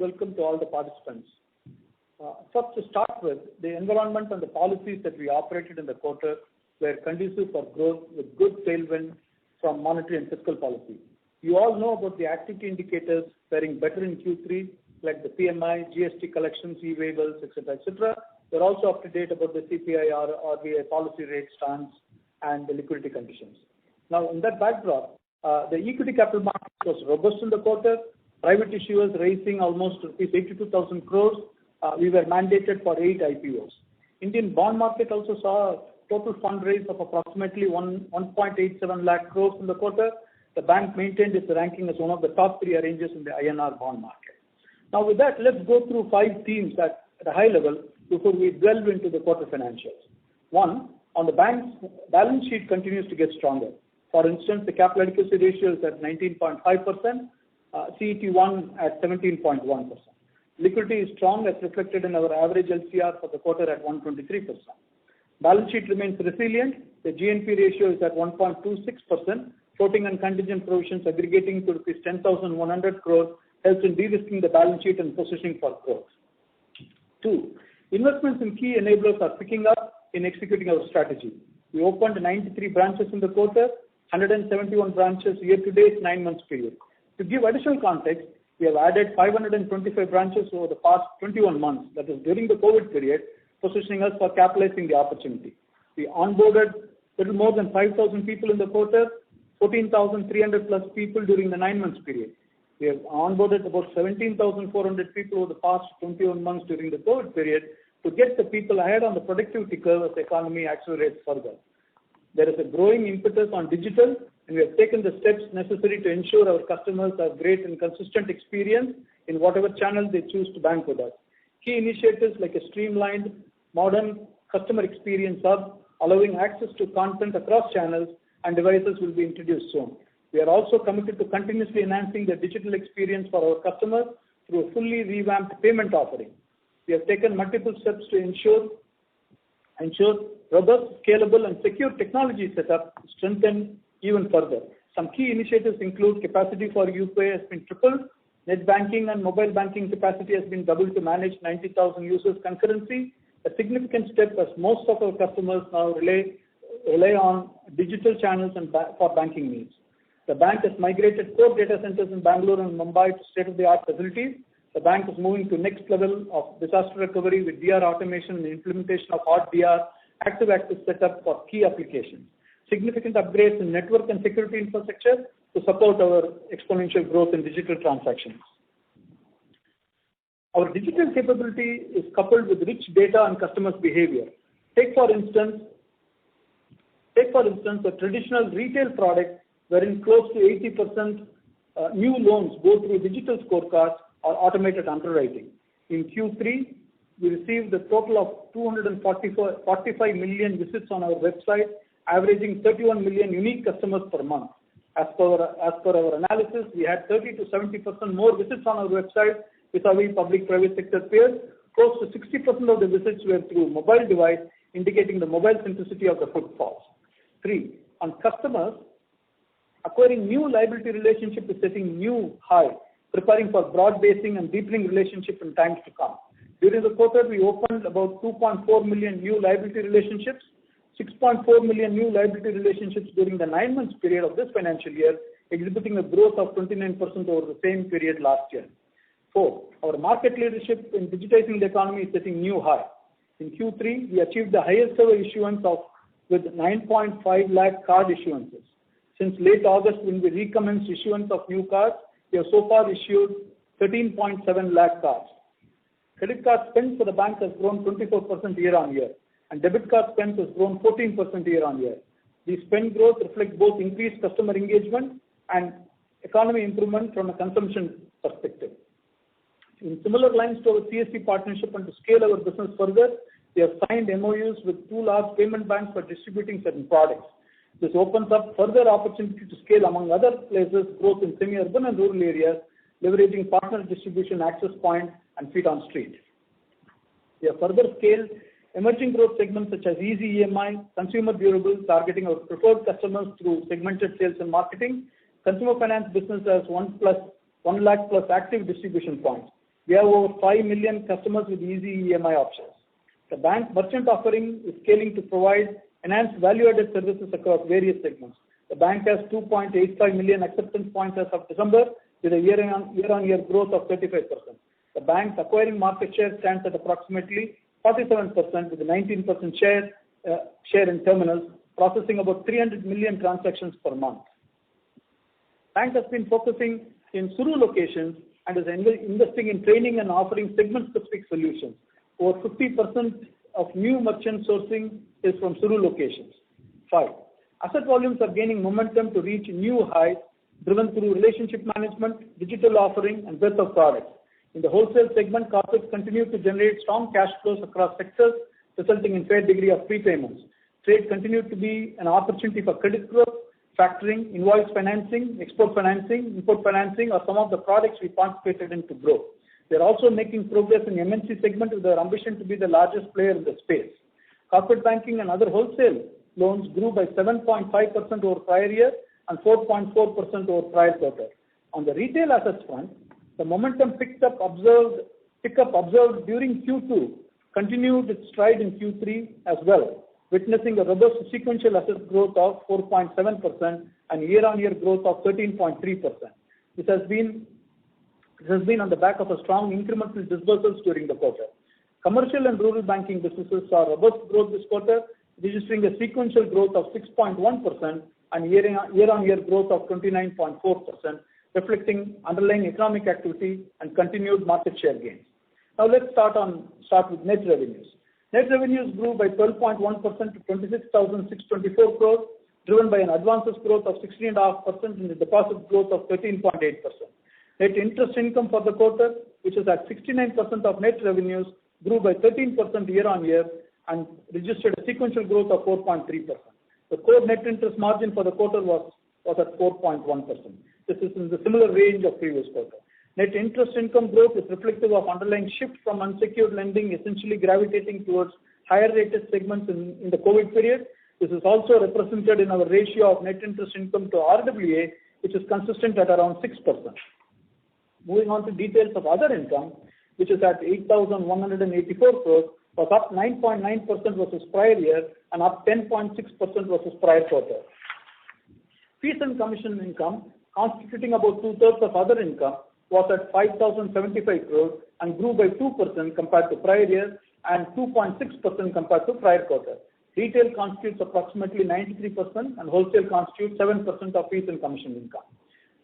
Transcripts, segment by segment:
welcome to all the participants. First, to start with, the environment and the policies that we operated in the quarter were conducive for growth with good tailwind from monetary and fiscal policy. You all know about the activity indicators faring better in Q3, like the PMI, GST collections, e-waivers, etc. We're also up to date about the CPI or RBI policy rate stance and the liquidity conditions. Now, in that backdrop, the equity capital market was robust in the quarter. Private issuers raising almost rupees 82,000 crores. We were mandated for 8 IPOs. Indian bond market also saw a total fundraise of approximately 1.87 lakh crores in the quarter. The bank maintained its ranking as one of the top 3 arrangers in the INR bond market. Now, with that, let's go through 5 themes at a high level before we delve into the quarter financials. 1, on the bank's balance sheet continues to get stronger. For instance, the capital adequacy ratio is at 19.5%, CET1 at 17.1%. Liquidity is strong as reflected in our average LCR for the quarter at 123%. Balance sheet remains resilient. The GNP ratio is at 1.26%. Floating and contingent provisions aggregating to rupees 10,100 crores helps in de-risking the balance sheet and positioning for growth. 2, investments in key enablers are picking up in executing our strategy. We opened 93 branches in the quarter, 171 branches year-to-date 9 months period. To give additional context, we have added 525 branches over the past 21 months, that is during the COVID period, positioning us for capitalizing the opportunity. We onboarded little more than 5,000 people in the quarter, 14,300 plus people during the 9 months period. We have onboarded about 17,400 people over the past 21 months during the COVID period to get the people ahead on the productivity curve as the economy accelerates further. There is a growing impetus on digital, and we have taken the steps necessary to ensure our customers have great and consistent experience in whatever channel they choose to bank with us. Key initiatives like a streamlined, modern customer experience hub, allowing access to content across channels and devices will be introduced soon. We are also committed to continuously enhancing the digital experience for our customers through a fully revamped payment offering. We have taken multiple steps to ensure robust, scalable, and secure technology setup to strengthen even further. Some key initiatives include capacity for UPI has been tripled, net banking and mobile banking capacity has been doubled to manage 90,000 users concurrency, a significant step as most of our customers now rely on digital channels and for banking needs. The bank has migrated 4 data centers in Bangalore and Mumbai to state-of-the-art facilities. The bank is moving to next level of disaster recovery with DR automation and implementation of hot DR active access setup for key applications. Significant upgrades in network and security infrastructure to support our exponential growth in digital transactions. Our digital capability is coupled with rich data and customers' behavior. Take for instance a traditional retail product wherein close to 80% new loans go through digital scorecards or automated underwriting. In Q3, we received a total of 245 million visits on our website, averaging 31 million unique customers per month. As per our analysis, we had 30 to 70% more visits on our website vis-a-vis public-private sector peers. Close to 60% of the visits were through mobile device, indicating the mobile simplicity of the footfalls. 3, on customers, acquiring new liability relationship is setting new high, preparing for broad basing and deepening relationship in times to come. During the quarter, we opened about 2.4 million new liability relationships, 6.4 million new liability relationships during the 9 months period of this financial year, exhibiting a growth of 29% over the same period last year. 4, our market leadership in digitizing the economy is setting new high. In Q3, we achieved the highest ever issuance with 9.5 lakh card issuances. Since late August, when we recommenced issuance of new cards, we have so far issued 13.7 lakh cards. Credit card spend for the bank has grown 24% year on year, and debit card spend has grown 14% year on year. The spend growth reflects both increased customer engagement and economy improvement from a consumption perspective. In similar lines to our CSC partnership and to scale our business further, we have signed MOUs with 2 large payment banks for distributing certain products. This opens up further opportunity to scale among other places, growth in semi-urban and rural areas, leveraging partner distribution access point and feet on street. We have further scaled emerging growth segments such as easy EMI, consumer durables, targeting our preferred customers through segmented sales and marketing. Consumer finance business has 1 lakh plus active distribution points. We have over 5 million customers with easy EMI options. The bank merchant offering is scaling to provide enhanced value-added services across various segments. The bank has 2.85 million acceptance points as of December, with a year-on-year growth of 35%. The bank's acquiring market share stands at approximately 47%, with a 19% share in terminals, processing about 300 million transactions per month. Bank has been focusing in Suru locations and is investing in training and offering segment-specific solutions. Over 50% of new merchant sourcing is from Suru locations. 5. Asset volumes are gaining momentum to reach new highs, driven through relationship management, digital offering, and breadth of products. In the wholesale segment, corporates continue to generate strong cash flows across sectors, resulting in fair degree of prepayments. Trade continued to be an opportunity for credit growth. Factoring, invoice financing, export financing, import financing are some of the products we participated in to grow. We are also making progress in the MNC segment with our ambition to be the largest player in the space. Corporate banking and other wholesale loans grew by 7.5% over prior year and 4.4% over prior quarter. On the retail assets front, the momentum pickup observed during Q2 continued its stride in Q3 as well, witnessing a robust sequential asset growth of 4.7% and year-on-year growth of 13.3%. This has been on the back of a strong incremental disbursements during the quarter. Commercial and rural banking businesses saw robust growth this quarter, registering a sequential growth of 6.1% and year-on-year growth of 29.4%, reflecting underlying economic activity and continued market share gains. Now let's start with net revenues. Net revenues grew by 12.1% to 26,624 crores, driven by an advances growth of 16.5% and a deposit growth of 13.8%. Net interest income for the quarter, which is at 69% of net revenues, grew by 13% year-on-year and registered a sequential growth of 4.3%. The core net interest margin for the quarter was at 4.1%. This is in the similar range of previous quarter. Net interest income growth is reflective of underlying shift from unsecured lending, essentially gravitating towards higher rated segments in the COVID period. This is also represented in our ratio of net interest income to RWA, which is consistent at around 6%. Moving on to details of other income, which is at 8,184 crores, was up 9.9% versus prior year and up 10.6% versus prior quarter. Fees and commission income, constituting about 2/3 of other income, was at 5,075 crores and grew by 2% compared to prior year and 2.6% compared to prior quarter. Retail constitutes approximately 93% and wholesale constitutes 7% of fees and commission income.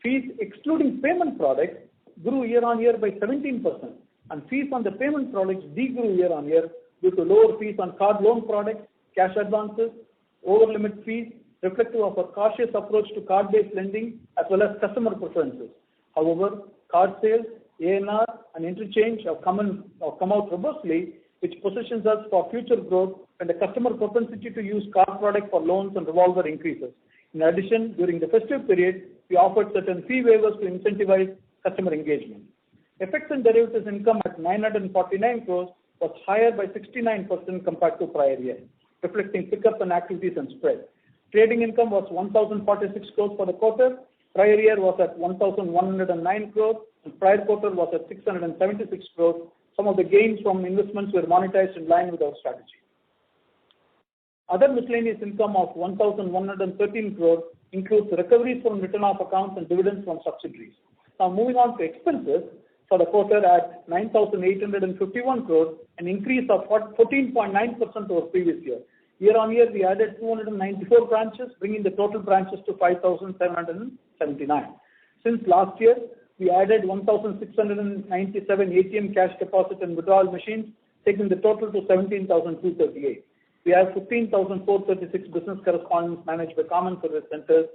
Fees excluding payment products grew year-on-year by 17%, and fees on the payment products degrew year-on-year due to lower fees on card loan products, cash advances, over-limit fees, reflective of a cautious approach to card-based lending as well as customer preferences. However, card sales, ANR, and interchange have come out robustly, which positions us for future growth when the customer propensity to use card products for loans and revolver increases. In addition, during the festive period, we offered certain fee waivers to incentivize customer engagement. FX and derivatives income at 949 crores was higher by 69% compared to prior year, reflecting pickup in activities and spread. Trading income was 1,046 crores for the quarter. Prior year was at 1,109 crores, and prior quarter was at 676 crores. Some of the gains from investments were monetized in line with our strategy. Other miscellaneous income of 1,113 crores includes recoveries from written off accounts and dividends from subsidiaries. Now moving on to expenses for the quarter at 9,851 crores, an increase of 14.9% over previous year. Year-on-year, we added 294 branches, bringing the total branches to 5,779. Since last year, we added 1,697 ATM cash deposit and withdrawal machines, taking the total to 17,238. We have 15,436 business correspondents managed by common service centers,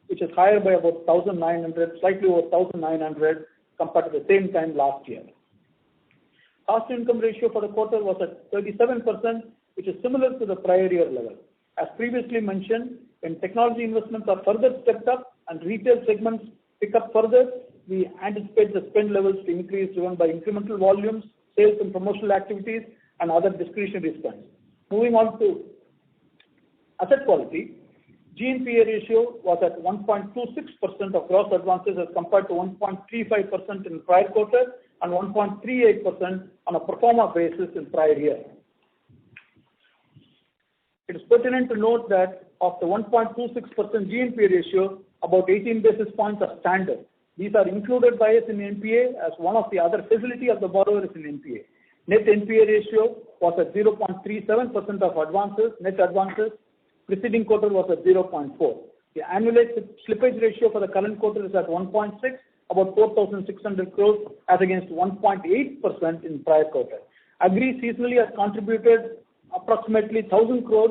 which is higher by about 1,900, slightly over 1,900 compared to the same time last year. Cost to income ratio for the quarter was at 37%, which is similar to the prior year level. As previously mentioned, when technology investments are further stepped up and retail segments pick up further, we anticipate the spend levels to increase, driven by incremental volumes, sales and promotional activities, and other discretionary spends. Moving on to asset quality, GNPA ratio was at 1.26% of gross advances as compared to 1.35% in prior quarter and 1.38% on a pro forma basis in prior year. It is pertinent to note that of the 1.26% GNPA ratio, about 18 basis points are standard. These are included by us in NPA as one of the other facility of the borrower is in NPA. Net NPA ratio was at 0.37% of advances, net advances. Preceding quarter was at 0.4. The annualized slippage ratio for the current quarter is at 1.6, about 4,600 crores as against 1.8% in prior quarter. Agri seasonally has contributed approximately 1,000 crores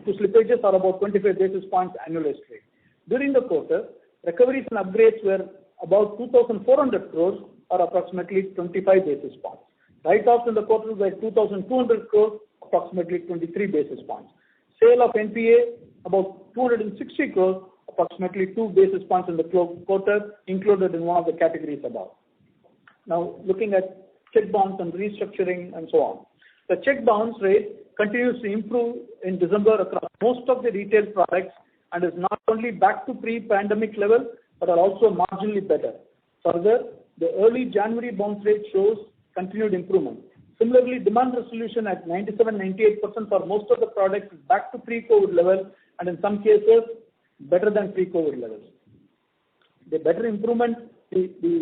to slippages or about 25 basis points annualized rate. During the quarter, recoveries and upgrades were about 2,400 crores or approximately 25 basis points. Write-offs in the quarter were 2,200 crores, approximately 23 basis points. Sale of NPA about 260 crores, approximately 2 basis points in the quarter, included in one of the categories above. Now, looking at check bounce and restructuring and so on. The check bounce rate continues to improve in December across most of the retail products and is not only back to pre-pandemic level, but are also marginally better. Further, the early January bounce rate shows continued improvement. Similarly, demand resolution at 97-98% for most of the products is back to pre-COVID level and in some cases better than pre-COVID levels. The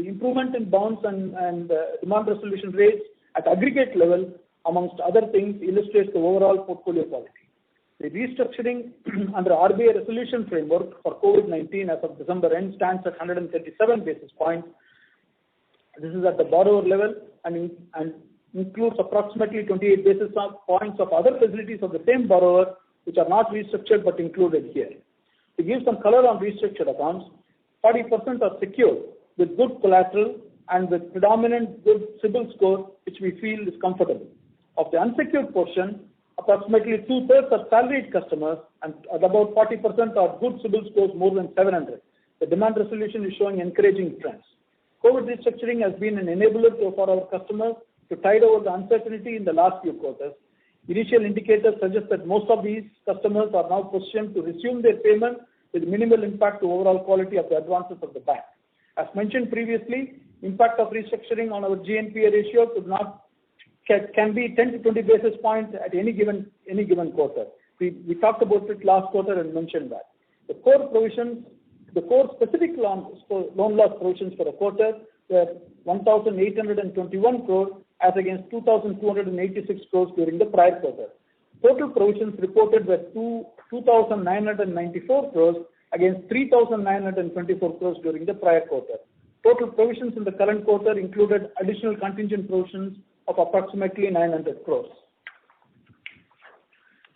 improvement in bounce and demand resolution rates at aggregate level, amongst other things, illustrates the overall portfolio quality. The restructuring under RBI resolution framework for COVID-19 as of December end stands at 137 basis points. This is at the borrower level and includes approximately 28 basis points of other facilities of the same borrower which are not restructured but included here. To give some color on restructured accounts, 40% are secured with good collateral and with predominant good CIBIL score, which we feel is comfortable. Of the unsecured portion, approximately 2/3 are salaried customers and about 40% are good CIBIL scores more than 700. The demand resolution is showing encouraging trends. COVID restructuring has been an enabler for our customers to tide over the uncertainty in the last few quarters. Initial indicators suggest that most of these customers are now positioned to resume their payment with minimal impact to overall quality of the advances of the bank. As mentioned previously, impact of restructuring on our GNPA ratio can be 10 to 20 basis points at any given quarter. We talked about it last quarter and mentioned that. The core specific loan loss provisions for the quarter were 1,821 crores as against 2,286 crores during the prior quarter. Total provisions reported were 2,994 crores against 3,924 crores during the prior quarter. Total provisions in the current quarter included additional contingent provisions of approximately 900 crores.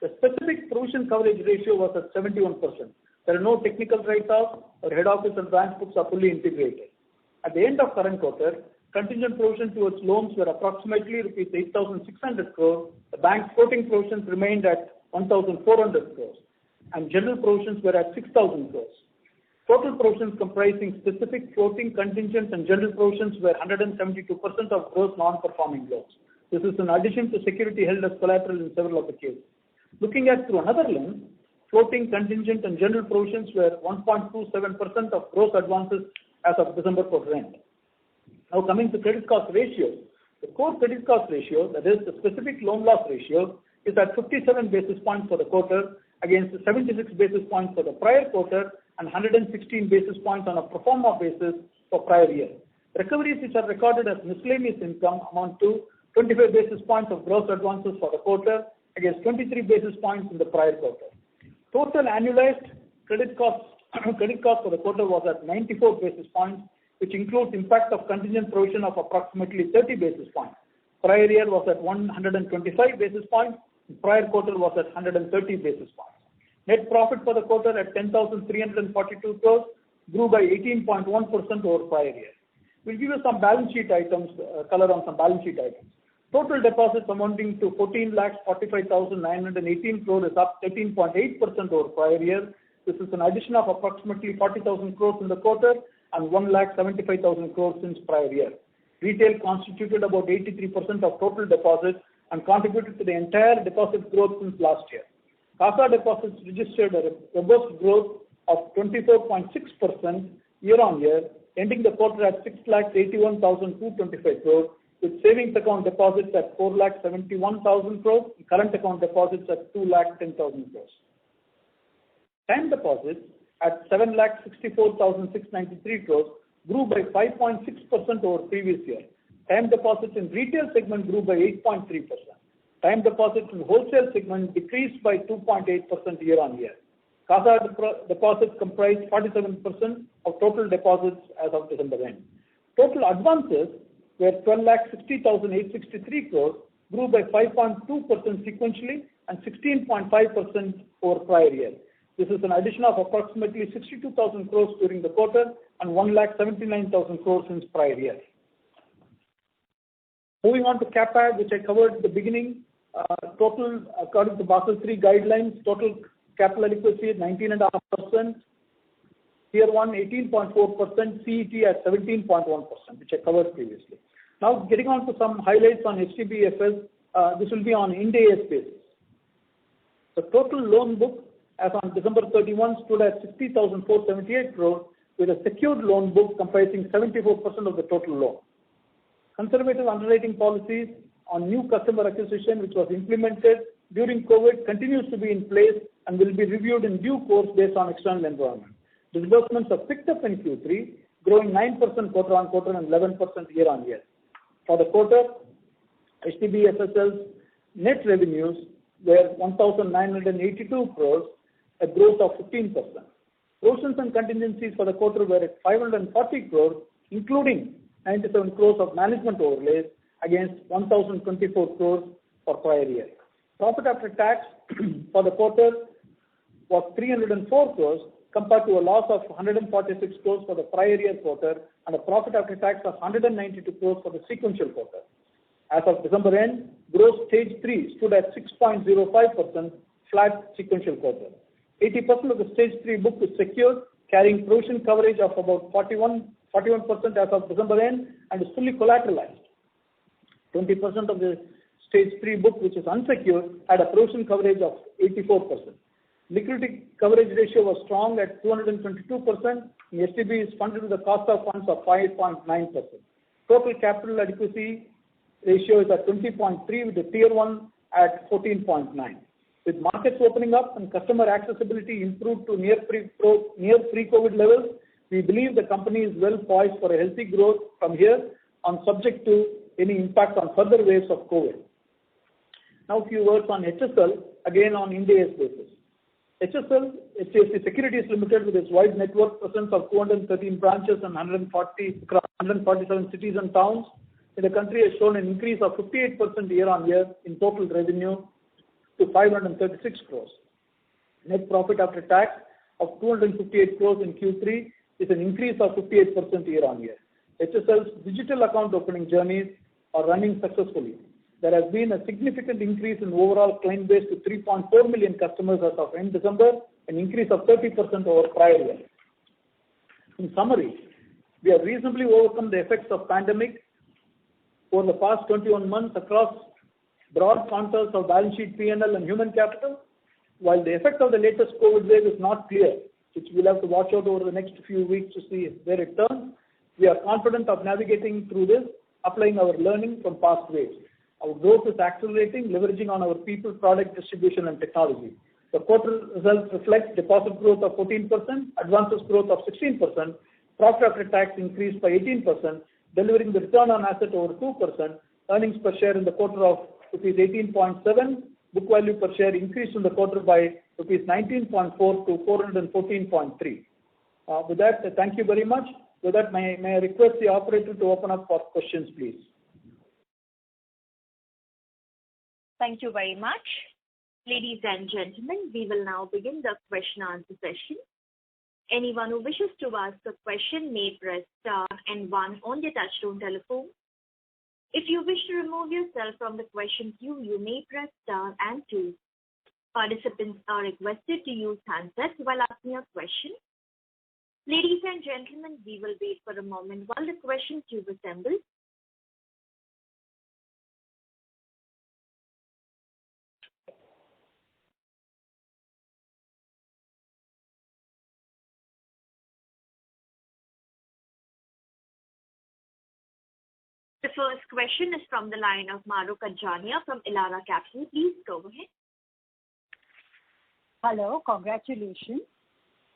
The specific provision coverage ratio was at 71%. There are no technical write-offs. Our head office and branch books are fully integrated. At the end of current quarter, contingent provisions towards loans were approximately rupees 8,600 crores. The bank's floating provisions remained at 1,400 crores, and general provisions were at 6,000 crores. Total provisions comprising specific, floating, contingent, and general provisions were 172% of gross non-performing loans. This is in addition to security held as collateral in several of the cases. Looking at through another lens, floating, contingent, and general provisions were 1.27% of gross advances as of December quarter end. Now coming to credit cost ratio, the core credit cost ratio, that is the specific loan loss ratio, is at 57 basis points for the quarter against 76 basis points for the prior quarter and 116 basis points on a pro forma basis for prior year. Recoveries which are recorded as miscellaneous income amount to 25 basis points of gross advances for the quarter against 23 basis points in the prior quarter. Total annualized credit cost for the quarter was at 94 basis points, which includes impact of contingent provision of approximately 30 basis points. Prior year was at 125 basis points. Prior quarter was at 130 basis points. Net profit for the quarter at 10,342 crores grew by 18.1% over prior year. We'll give you some balance sheet items, color on some balance sheet items. Total deposits amounting to 14,45,918 crores is up 13.8% over prior year. This is an addition of approximately 40,000 crores in the quarter and 1,75,000 crores since prior year. Retail constituted about 83% of total deposits and contributed to the entire deposit growth since last year. CASA deposits registered a robust growth of 24.6% year on year, ending the quarter at 6,81,225 crores, with savings account deposits at 4,71,000 crores, and current account deposits at 2,10,000 crores. Time deposits at 7,64,693 crores grew by 5.6% over previous year. Time deposits in retail segment grew by 8.3%. Time deposits in wholesale segment decreased by 2.8% year on year. CASA deposits comprised 47% of total deposits as of December end. Total advances were 12,60,863 crores, grew by 5.2% sequentially and 16.5% over prior year. This is an addition of approximately 62,000 crores during the quarter and 1,79,000 crores since prior year. Moving on to CAPAD, which I covered at the beginning, total, according to Basel III guidelines, total capital adequacy at 19.5%, Tier 1 18.4%, CET at 17.1%, which I covered previously. Now, getting on to some highlights on HDBFS, this will be on Ind AS basis. The total loan book as on December 31 stood at 60,478 crores, with a secured loan book comprising 74% of the total loan. Conservative underwriting policies on new customer acquisition, which was implemented during COVID, continues to be in place and will be reviewed in due course based on external environment. Disbursements have picked up in Q3, growing 9% quarter on quarter and 11% year on year. For the quarter, HDBFSL's net revenues were 1,982 crores, a growth of 15%. Provisions and contingencies for the quarter were at 540 crores, including 97 crores of management overlays against 1,024 crores for prior year. Profit after tax for the quarter was 304 crores compared to a loss of 146 crores for the prior year quarter and a profit after tax of 192 crores for the sequential quarter. As of December end, gross stage 3 stood at 6.05%, flat sequential quarter. 80% of the stage 3 book is secured, carrying provision coverage of about 41% as of December end and is fully collateralized. 20% of the stage 3 book, which is unsecured, had a provision coverage of 84%. Liquidity coverage ratio was strong at 222%. The STB is funded with a cost of funds of 5.9%. Total capital adequacy ratio is at 20.3 with the Tier 1 at 14.9. With markets opening up and customer accessibility improved to near pre-COVID levels, we believe the company is well poised for a healthy growth from here on, subject to any impact on further waves of COVID. Now, a few words on HSL, again on Ind AS basis. HSL, HDFC Securities Limited, with its wide network presence of 213 branches and 147 cities and towns in the country, has shown an increase of 58% year on year in total revenue to 536 crores. Net profit after tax of 258 crores in Q3 is an increase of 58% year on year. HSL's digital account opening journeys are running successfully. There has been a significant increase in overall client base to 3.4 million customers as of end December, an increase of 30% over prior year. In summary, we have reasonably overcome the effects of pandemic over the past 21 months across broad contours of balance sheet, P&L and human capital. While the effect of the latest COVID wave is not clear, which we'll have to watch out over the next few weeks to see where it turns, we are confident of navigating through this, applying our learning from past waves. Our growth is accelerating, leveraging on our people, product, distribution and technology. The quarter results reflect deposit growth of 14%, advances growth of 16%, profit after tax increased by 18%, delivering the return on asset over 2%, earnings per share in the quarter of rupees 18.7, book value per share increased in the quarter by rupees 19.4 to 414.3. With that, thank you very much. With that, may I request the operator to open up for questions, please. Thank you very much. Ladies and gentlemen, we will now begin the question answer session. Anyone who wishes to ask a question may press star and 1 on their touchtone telephone. If you wish to remove yourself from the question queue, you may press star and 2. Participants are requested to use handsets while asking a question. Ladies and gentlemen, we will wait for a moment while the question queue assembles. The first question is from the line of Mahrukh Adjania from Elara Capital. Please go ahead. Hello, congratulations.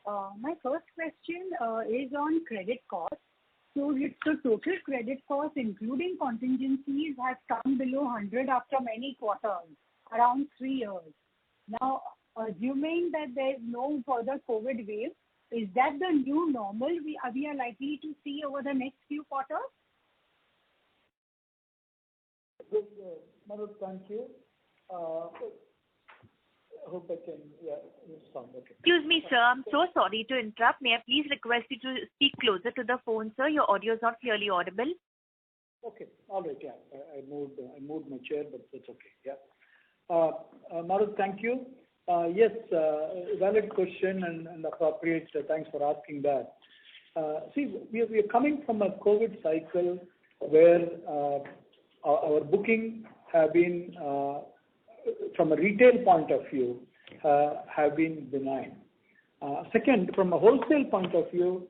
My first question is on credit cost. So the total credit cost, including contingencies, has come below 100 after many quarters, around 3 years. Now, assuming that there is no further COVID wave, is that the new normal we are likely to see over the next few quarters? Good, Mahrukh, thank you. I hope I can, sound okay. Excuse me, sir. I'm so sorry to interrupt. May I please request you to speak closer to the phone, sir? Your audio is not clearly audible. Okay, all right, yeah. I moved my chair, but it's okay, yeah. Mahrukh, thank you. Yes, valid question and appropriate. Thanks for asking that. See, we are coming from a COVID cycle where our booking have been, from a retail point of view, have been benign. Second, from a wholesale point of view,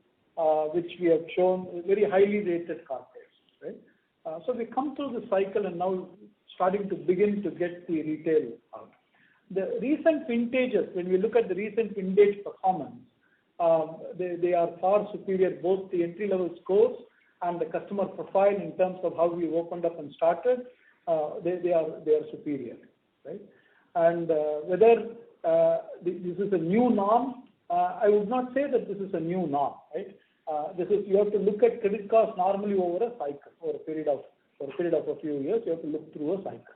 which we have shown very highly rated corporates, right? So we come through the cycle and now starting to begin to get the retail out. The recent vintages, when we look at the recent vintage performance, they are far superior, both the entry-level scores and the customer profile in terms of how we opened up and started. They are superior, right? And whether this is a new norm, I would not say that this is a new norm, right? You have to look at credit costs normally over a cycle, over a period of a few years. You have to look through a cycle,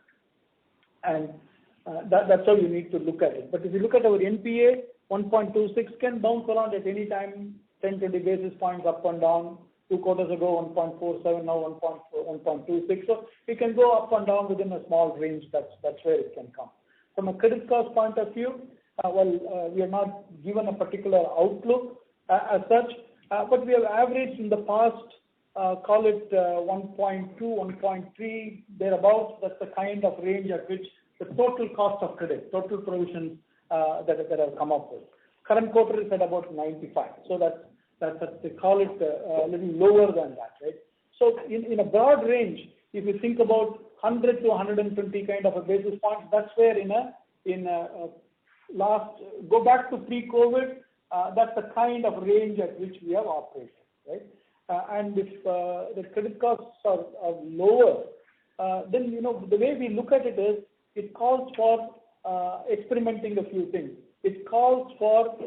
and that's how you need to look at it. But if you look at our NPA, 1.26 can bounce around at any time, 10-20 basis points up and down. 2 quarters ago, 1.47, now 1.26. So it can go up and down within a small range. That's where it can come. From a credit cost point of view, we are not given a particular outlook as such, but we have averaged in the past, call it 1.2, 1.3, thereabouts. That's the kind of range at which the total cost of credit, total provisions that have come up with. Current quarter is at about 95. So they call it a little lower than that, right? So in a broad range, if you think about 100 to 120 kind of a basis points, that's where go back to pre-COVID, that's the kind of range at which we have operated, right? And if the credit costs are lower, then the way we look at it is it calls for experimenting a few things. It calls for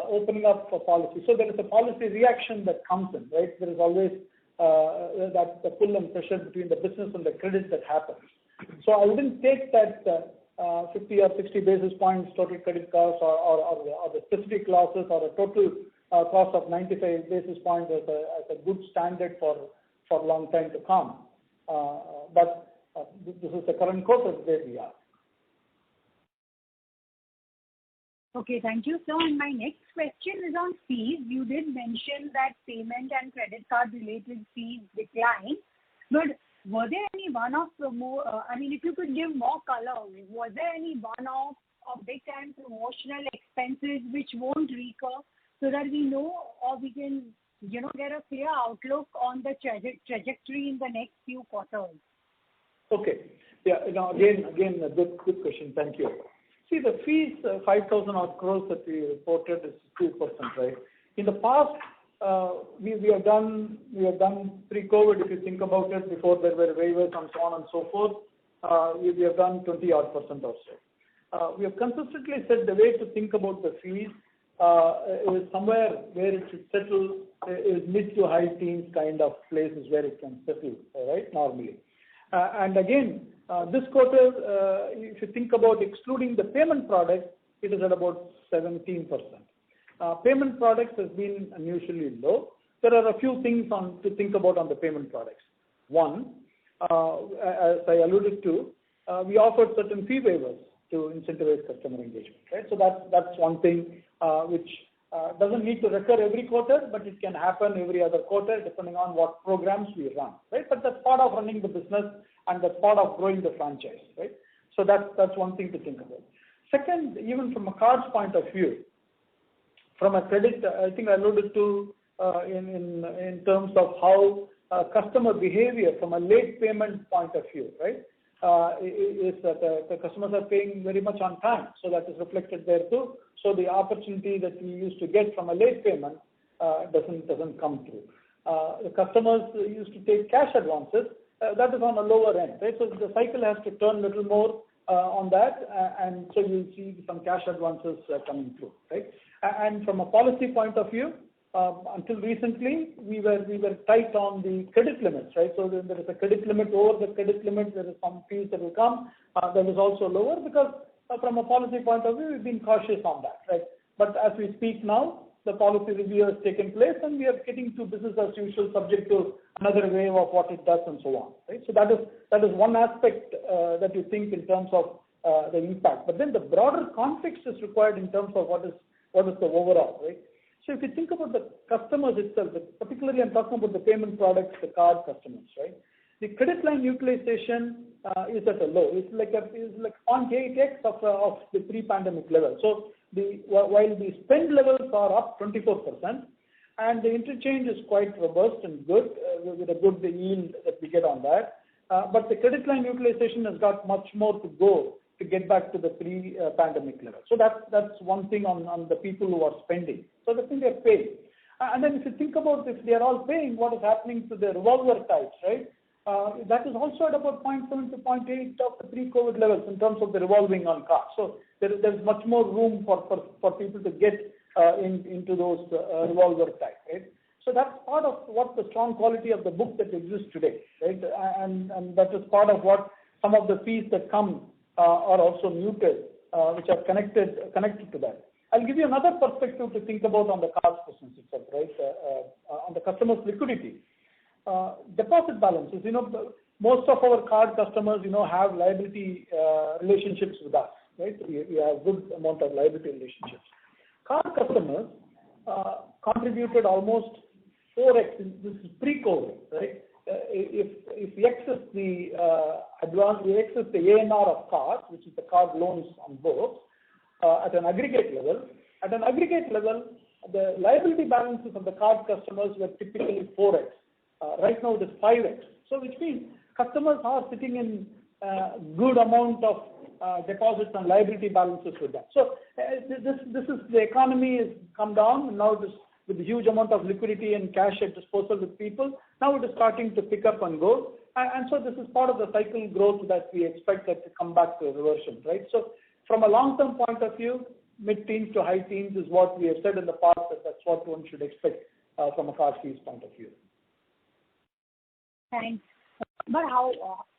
opening up for policy. So there is a policy reaction that comes in, right? There is always the pull and pressure between the business and the credit that happens. So I wouldn't take that 50 or 60 basis points total credit cost or the specific losses or a total cost of 95 basis points as a good standard for a long time to come. But this is the current quarter where we are. Okay, thank you, sir. And my next question is on fees. You did mention that payment and credit card related fees declined, but were there any one-off if you could give more color, was there any one-off or big time promotional expenses which won't recur, so that we know or we can get a clear outlook on the trajectory in the next few quarters? Okay. Yeah. Now again, a good question. Thank you. See, the fees, 5,000 odd crores that we reported is 2%, right? In the past, we have done pre-COVID. If you think about it, before there were waivers and so on and so forth, we have done 20 odd % or so. We have consistently said the way to think about the fees is somewhere where it should settle is mid to high teens kind of places where it can settle, right? Normally, and again. This quarter, if you think about excluding the payment products, it is at about 17%. Payment products has been unusually low. There are a few things to think about on the payment products. One, as I alluded to, we offered certain fee waivers to incentivize customer engagement, right? So that's one thing which doesn't need to recur every quarter, but it can happen every other quarter depending on what programs we run, right? But that's part of running the business and that's part of growing the franchise, right? So that's one thing to think about. Second, even from a cards point of view, from a credit, I think I alluded to in terms of how customer behavior from a late payment point of view, right? Is that the customers are paying very much on time, so that is reflected there too. So the opportunity that we used to get from a late payment doesn't come through. The customers used to take cash advances, that is on a lower end, right? So the cycle has to turn a little more on that, and so you'll see some cash advances coming through, right? And from a policy point of view, until recently, we were tight on the credit limits, right? So there is a credit limit. Over the credit limit, there is some fees that will come. That is also lower because from a policy point of view, we've been cautious on that, right? But as we speak now, the policy review has taken place, and we are getting to business as usual, subject to another wave of what it does and so on, right? So that is one aspect that you think in terms of the impact. But then the broader context is required in terms of what is the overall, right? So if you think about the customers itself, particularly I'm talking about the payment products, the card customers, right? The credit line utilization is at a low. It's like 0.8x of the pre-pandemic level. So while the spend levels are up 24%, and the interchange is quite robust and good with a good yield that we get on that, but the credit line utilization has got much more to go to get back to the pre-pandemic level. So that's one thing on the people who are spending. So the thing they're paying. And then if you think about if they are all paying, what is happening to the revolver types, right? That is also at about 0.7 to 0.8 of the pre-COVID levels in terms of the revolving on cards. So there's much more room for people to get into those revolver types, right? So that's part of what the strong quality of the book that exists today, right? And that is part of what some of the fees that come are also muted, which are connected to that. I'll give you another perspective to think about on the cards business itself, right? On the customer's liquidity. Deposit balances, most of our card customers, have liability relationships with us, right? We have good amount of liability relationships. Card customers contributed almost 4x. This is pre-COVID, right? If we access the ANR of cards, which is the card loans on books, at an aggregate level. At an aggregate level, the liability balances of the card customers were typically 4x. Right now it is 5x. So which means customers are sitting in good amount of deposits and liability balances with them. So this is the economy has come down, and now it is with a huge amount of liquidity and cash at disposal with people. Now it is starting to pick up and go. And so this is part of the cycle growth that we expect that to come back to a reversion, right? So from a long-term point of view, mid-teens to high teens is what we have said in the past, that's what one should expect from a card fees point of view. Thanks. But how,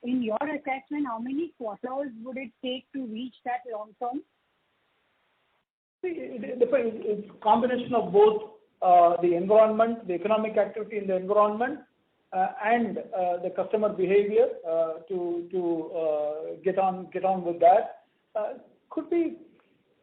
in your assessment, how many quarters would it take to reach that long term? It depends. It's a combination of both the environment, the economic activity in the environment, and the customer behavior to get on with that. Could be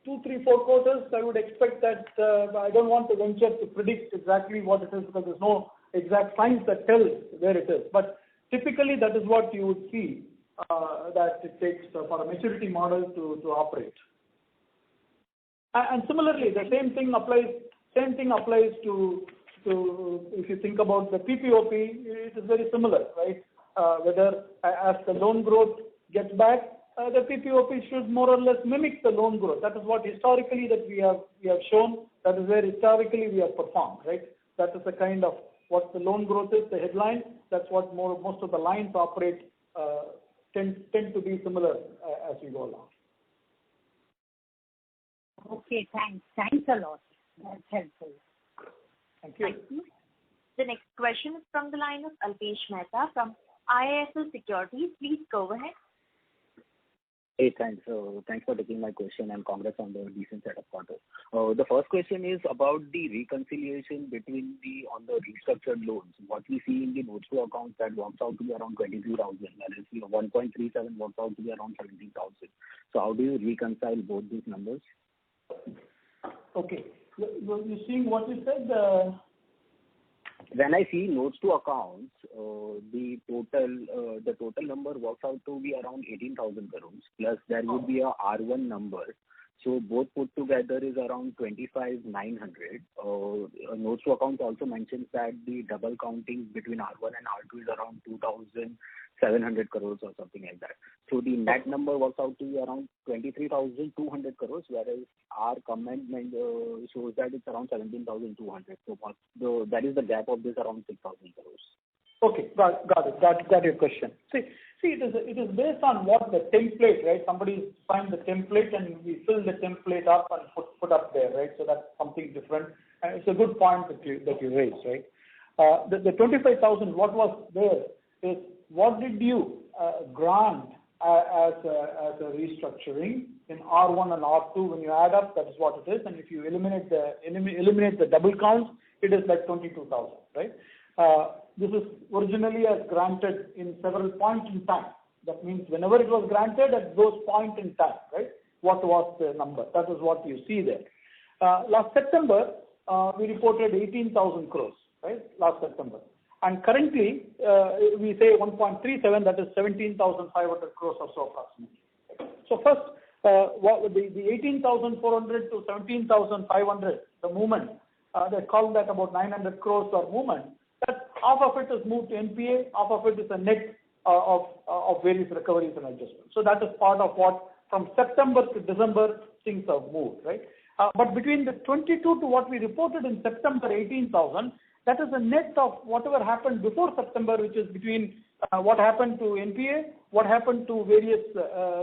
2, 3, 4 quarters. I would expect that. I don't want to venture to predict exactly what it is because there's no exact science that tells where it is. But typically, that is what you would see that it takes for a maturity model to operate. And similarly, the same thing applies to if you think about the PPOP, it is very similar, right? Whether as the loan growth gets back, the PPOP should more or less mimic the loan growth. That is what historically that we have shown. That is where historically we have performed, right? That is the kind of what the loan growth is, the headline. That's what most of the lines operate tend to be similar as we go along. Okay, thanks. Thanks a lot. That's helpful. Thank you. Thank you. The next question is from the line of Alpesh Mehta from IIFL Securities. Please go ahead. Hey, thanks. Thanks for taking my question and congrats on the decent set of quarters. The first question is about the reconciliation on the restructured loans. What we see in the notes to accounts that works out to be around 23,000, that is 1.37 works out to be around 17,000. So how do you reconcile both these numbers? Okay. You seeing what you said? When I see notes to accounts, the total number works out to be around 18,000 crores. Plus there would be a R1 number. So both put together is around 25,900. Notes to accounts also mentions that the double counting between R1 and R2 is around 2,700 crores or something like that. So the net number works out to be around 23,200 crores, whereas our comment shows that it's around 17,200. So that is the gap of this around 6,000 crores. Okay, got it. Got your question. See, it is based on what the template, right? Somebody find the template and we fill the template up and put up there, right? So that's something different. And it's a good point that you raised, right? The 25,000, what was there is what did you grant as a restructuring in R1 and R2? When you add up, that is what it is. And if you eliminate the double counts, it is like 22,000, right? This is originally granted in several points in time. That means whenever it was granted at those points in time, right? What was the number? That is what you see there. Last September, we reported 18,000 crores, right? Last September. And currently, we say 1.37, that is 17,500 crores or so approximately. So first, the 18,400 to 17,500, the movement, they call that about 900 crores per movement. That half of it is moved to NPA, half of it is a net of various recoveries and adjustments. So that is part of what from September to December things have moved, right? But between the 22 to what we reported in September, 18,000, that is a net of whatever happened before September, which is between what happened to NPA, what happened to various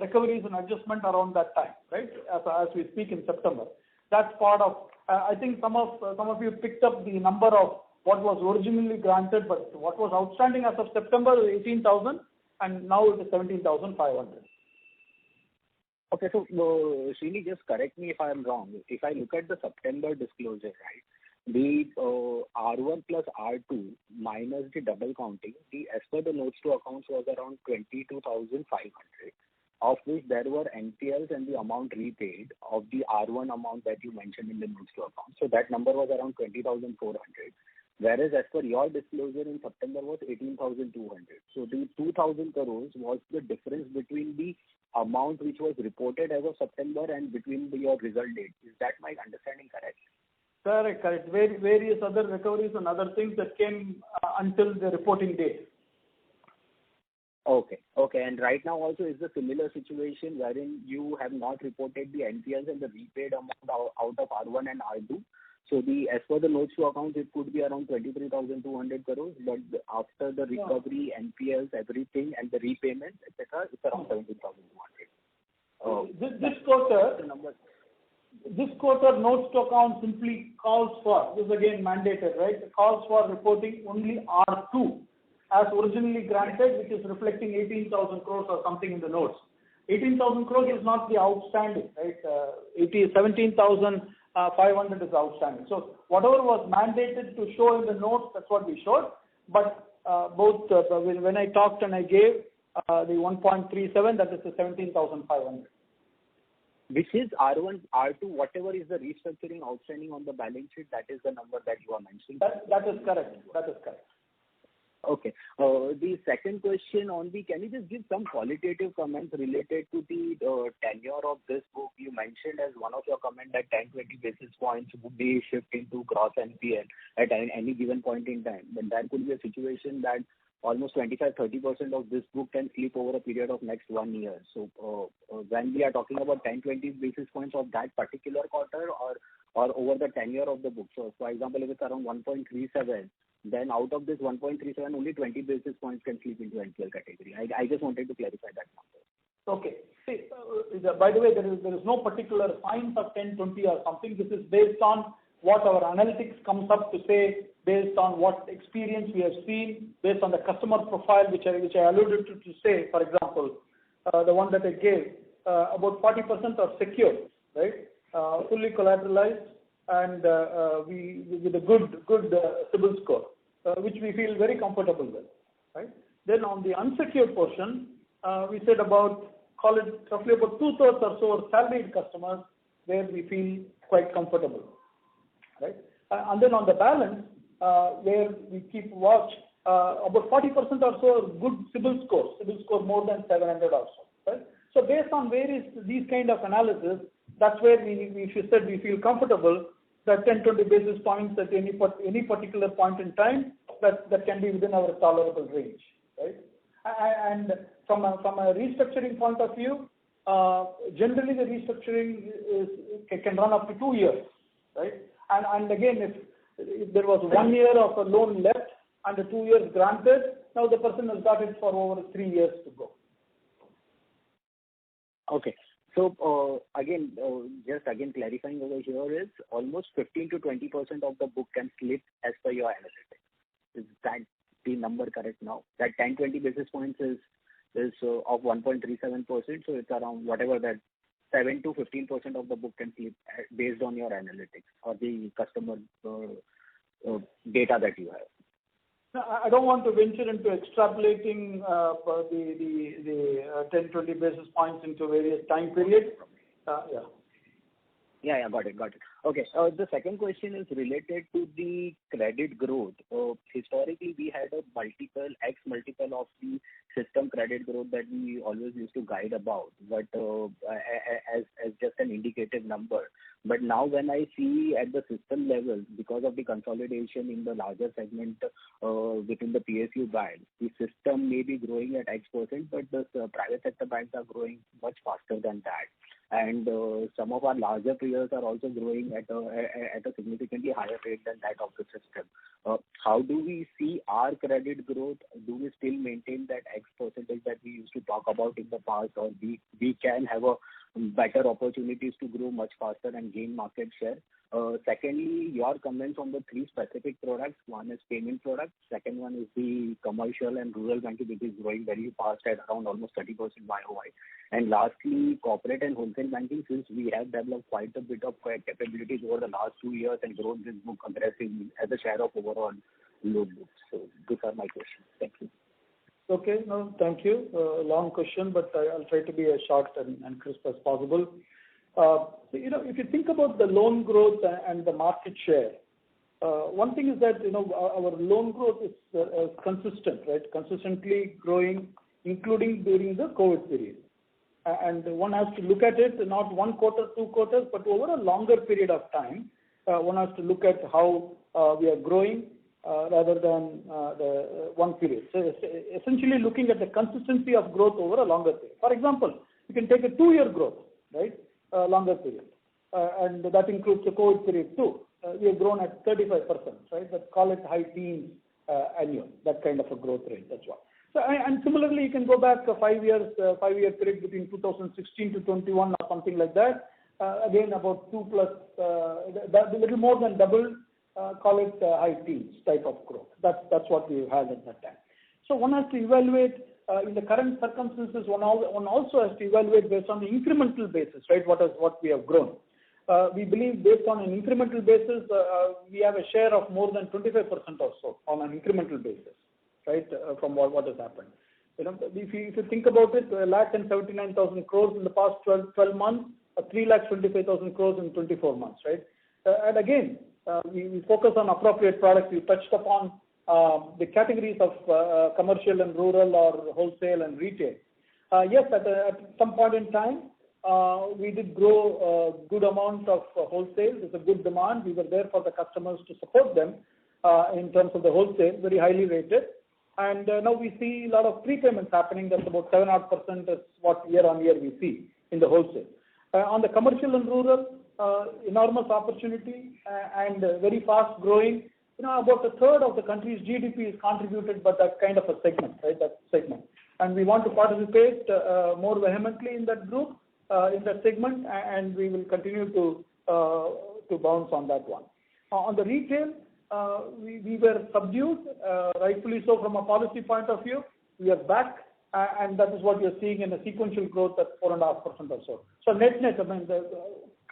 recoveries and adjustment around that time, right? As we speak in September. That's part of, I think some of you picked up the number of what was originally granted, but what was outstanding as of September was 18,000, and now it is 17,500. Okay, so Srini, just correct me if I am wrong. If I look at the September disclosure, right, the R1 plus R2 minus the double counting, as per the notes to accounts was around 22,500, of which there were NPLs and the amount repaid of the R1 amount that you mentioned in the notes to accounts. So that number was around 20,400. Whereas as per your disclosure in September was 18,200. So the 2,000 crores was the difference between the amount which was reported as of September and between your result date. Is that my understanding correct? Correct. Various other recoveries and other things that came until the reporting date. Okay. And right now also is the similar situation wherein you have not reported the NPLs and the repaid amount out of R1 and R2. So as per the notes to accounts, it could be around 23,200 crores, but after the recovery, NPLs, everything, and the repayments, etc., it's around 17,200. This quarter notes to account simply calls for, this is again mandated, right? It calls for reporting only R2 as originally granted, which is reflecting 18,000 crores or something in the notes. 18,000 crores is not the outstanding, right? 17,500 is outstanding. So whatever was mandated to show in the notes, that's what we showed. But both when I talked and I gave the 1.37, that is the 17,500. Which is R1, R2, whatever is the restructuring outstanding on the balance sheet, that is the number that you are mentioning. That is correct. Okay. The second question can you just give some qualitative comments related to the tenure of this book? You mentioned as one of your comments that 10-20 basis points would be shift into gross NPL at any given point in time. But there could be a situation that almost 25-30% of this book can slip over a period of next 1 year. So when we are talking about 10-20 basis points of that particular quarter or over the tenure of the book. So for example, if it's around 1.37, then out of this 1.37, only 20 basis points can slip into NPL category. I just wanted to clarify that number. Okay. See, by the way, there is no particular science of 10, 20 or something. This is based on what our analytics comes up to say, based on what experience we have seen, based on the customer profile, which I alluded to say, for example, the one that I gave, about 40% are secured, right? Fully collateralized and with a good CIBIL score, which we feel very comfortable with, right? Then on the unsecured portion, we said call it roughly about 2/3 or so are salaried customers where we feel quite comfortable, right? And then on the balance, where we keep watch, about 40% or so are good CIBIL score more than 700 or so, right? So based on these kind of analysis, that's where we said we feel comfortable that 10-20 basis points at any particular point in time that can be within our tolerable range, right? And from a restructuring point of view, generally the restructuring can run up to 2 years, right? And again, if there was 1 year of a loan left and the 2 years granted, now the person has got it for over 3 years to go. Okay. So just clarifying over here is almost 15 to 20% of the book can slip as per your analytics. Is that the number correct now? That 10-20 basis points is of 1.37%. So it's around whatever that 7 to 15% of the book can slip based on your analytics or the customer data that you have. I don't want to venture into extrapolating the 10-20 basis points into various time periods. Yeah, got it. Okay. The second question is related to the credit growth. Historically, we had a multiple of the system credit growth that we always used to guide about, but as just an indicative number. But now when I see at the system level, because of the consolidation in the larger segment within the PSU band, the system may be growing at X%, but the private sector banks are growing much faster than that. And some of our larger peers are also growing at a significantly higher rate than that of the system. How do we see our credit growth? Do we still maintain that X% that we used to talk about in the past, or we can have a better opportunities to grow much faster and gain market share? Secondly, your comments on the three specific products. One is payment products. Second one is the commercial and rural banking, which is growing very fast at around almost 30% YOY. And lastly, corporate and wholesale banking, since we have developed quite a bit of capabilities over the last 2 years and grown this book aggressively as a share of overall loan books. So these are my questions. Thank you. Okay, no, thank you. Long question, but I'll try to be as short and crisp as possible. If you think about the loan growth and the market share, one thing is that our loan growth is consistent, right? Consistently growing, including during the COVID period. And one has to look at it not 1 quarter, 2 quarters, but over a longer period of time. One has to look at how we are growing rather than the one period. So essentially looking at the consistency of growth over a longer period. For example, you can take a 2-year growth, right? Longer period. And that includes the COVID period too. We have grown at 35%, right? Let's call it high teens annual, that kind of a growth rate, that's what. So, and similarly, you can go back 5 years, 5-year period between 2016 to 21 or something like that. Again, about 2 plus, a little more than double, call it high teens type of growth. That's what we had at that time. So one has to evaluate in the current circumstances. One also has to evaluate based on the incremental basis, right? What we have grown. We believe based on an incremental basis, we have a share of more than 25% or so on an incremental basis, right? From what has happened. If you think about it, 1,79,000 crores in the past 12 months, 3,25,000 crores in 24 months, right? And again, we focus on appropriate products. We touched upon the categories of commercial and rural or wholesale and retail. Yes, at some point in time, we did grow a good amount of wholesale. There's a good demand. We were there for the customers to support them in terms of the wholesale, very highly rated. And now we see a lot of prepayments happening. That's about 7% is what year on year we see in the wholesale. On the commercial and rural, enormous opportunity and very fast growing. About a third of the country's GDP is contributed by that kind of a segment, right? That segment. And we want to participate more vehemently in that group, in that segment, and we will continue to bounce on that one. On the retail, we were subdued, rightfully so from a policy point of view. We are back, and that is what you're seeing in a sequential growth at 4.5% or so. So net,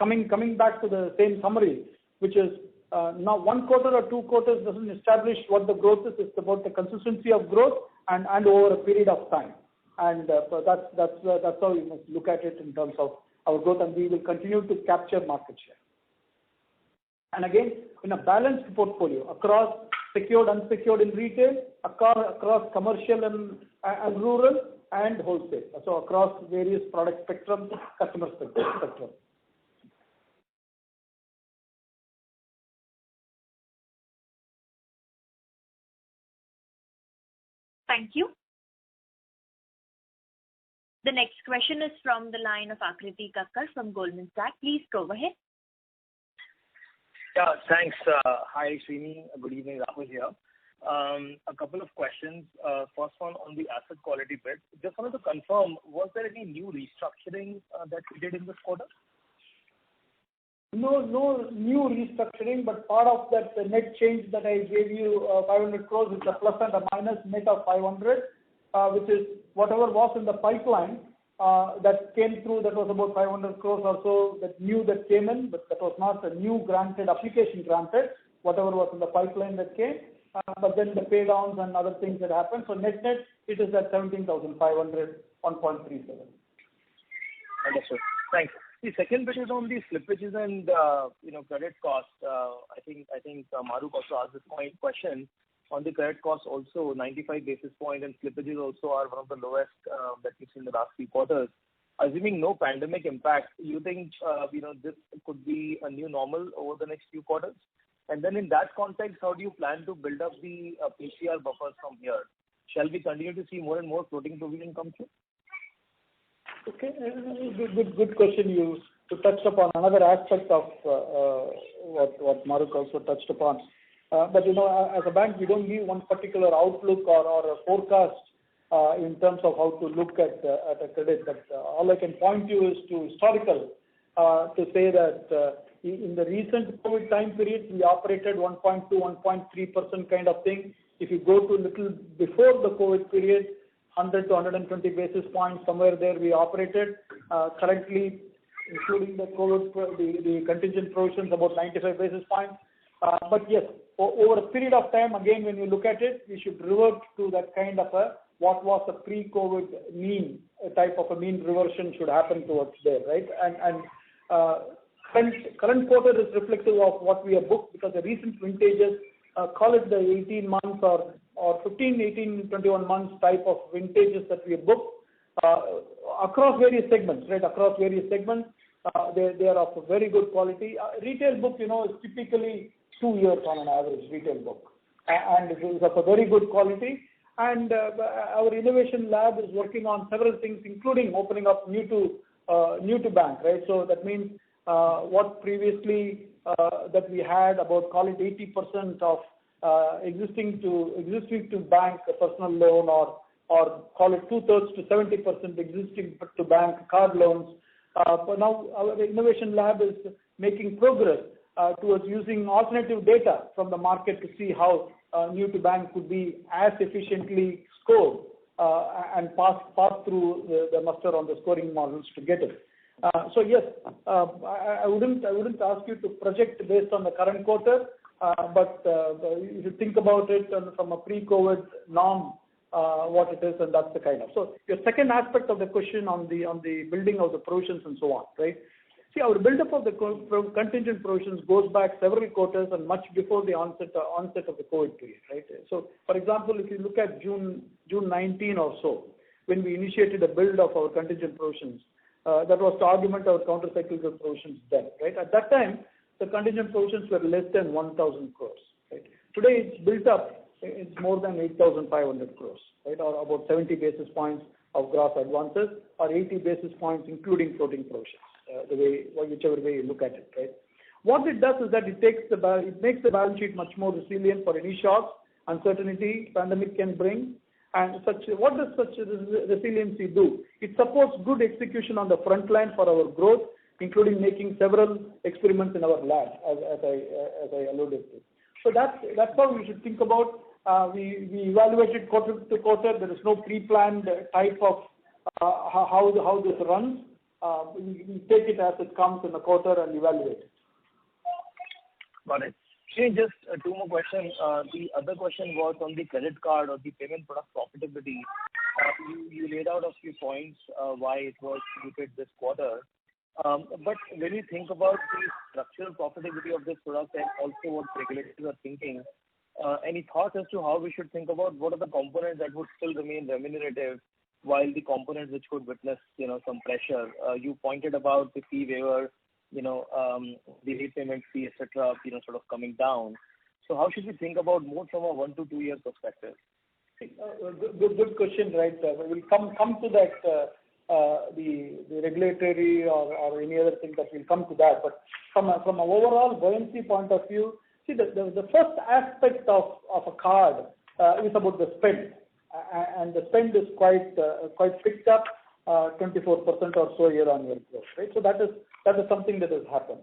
I mean, coming back to the same summary, which is now 1 quarter or 2 quarters doesn't establish what the growth is. It's about the consistency of growth and over a period of time. And so that's how you must look at it in terms of our growth, and we will continue to capture market share. And again, in a balanced portfolio across secured, unsecured in retail, across commercial and rural and wholesale. So across various product spectrum, customer spectrum. Thank you. The next question is from the line of Akriti Kakkar from Goldman Sachs. Please go ahead. Yeah, thanks. Hi, Srini. Good evening. Rahul here. A couple of questions. First one on the asset quality bit. Just wanted to confirm, was there any new restructuring that we did in this quarter? No new restructuring, but part of that net change that I gave you, 500 crores, is a plus and a minus net of 500, which is whatever was in the pipeline that came through. That was about 500 crores or so that came in, but that was not a new application granted, whatever was in the pipeline that came. But then the pay downs and other things that happened. So net, it is at 17,500, 1.37. Understood. Thanks. The second bit is on the slippages and credit cost. I think Maruk also asked this question on the credit cost also. 95 basis point and slippages also are one of the lowest that we've seen in the last few quarters. Assuming no pandemic impact, you think this could be a new normal over the next few quarters? And then in that context, how do you plan to build up the PCR buffers from here? Shall we continue to see more and more floating provision come through? Okay, good question. You touched upon another aspect of what Maruk also touched upon. But as a bank, we don't give one particular outlook or a forecast in terms of how to look at a credit. But all I can point you is to historical to say that in the recent COVID time period, we operated 1.2, 1.3% kind of thing. If you go to a little before the COVID period, 100 to 120 basis points, somewhere there we operated. Currently, including the COVID, the contingent provisions, about 95 basis points. But yes, over a period of time, again, when you look at it, we should revert to that kind of what was a pre-COVID mean, a type of a mean reversion should happen towards there, right? And current quarter is reflective of what we have booked, because the recent vintages, call it the 18 months or 15, 18, 21 months type of vintages that we have booked across various segments, right? Across various segments, they are of a very good quality. Retail book, is typically 2 years on an average, retail book. And it is of a very good quality. And our innovation lab is working on several things, including opening up new to bank, right? So that means what previously that we had about, call it 80% of existing to bank a personal loan, or call it 2/3 to 70% existing to bank card loans. But now our innovation lab is making progress towards using alternative data from the market to see how new to bank could be as efficiently scored and pass through the muster on the scoring models to get it. So yes, I wouldn't ask you to project based on the current quarter, but if you think about it from a pre-COVID norm, what it is, and that's the kind of. So your second aspect of the question on the building of the provisions and so on, right? See, our build-up of the contingent provisions goes back several quarters and much before the onset of the COVID period, right? So, for example, if you look at June 19 or so, when we initiated a build of our contingent provisions, that was to augment our counter-cyclical provisions then, right? At that time, the contingent provisions were less than 1,000 crores, right? Today, it's built up, it's more than 8,500 crores, right? Or about 70 basis points of gross advances, or 80 basis points including floating provisions, whichever way you look at it, right? What it does is that it makes the balance sheet much more resilient for any shocks, uncertainty pandemic can bring. And what does such resiliency do? It supports good execution on the front line for our growth, including making several experiments in our lab, as I alluded to. So that's how we should think about. We evaluate it quarter to quarter. There is no pre-planned type of how this runs. We take it as it comes in the quarter and evaluate it. Got it. Just two more questions. The other question was on the credit card or the payment product profitability. You laid out a few points why it was muted this quarter. But when you think about the structural profitability of this product and also what regulators are thinking, any thoughts as to how we should think about what are the components that would still remain remunerative while the components which could witness, some pressure? You pointed about the fee waiver, the late payment fee, etc., sort of coming down. So how should we think about more from a 1 to 2 year perspective? Good question, right? We'll come to that, the regulatory or any other thing that will come to that. But from an overall buoyancy point of view, see the first aspect of a card is about the spend, and the spend is quite picked up, 24% or so year-on-year growth, right? So that is something that has happened.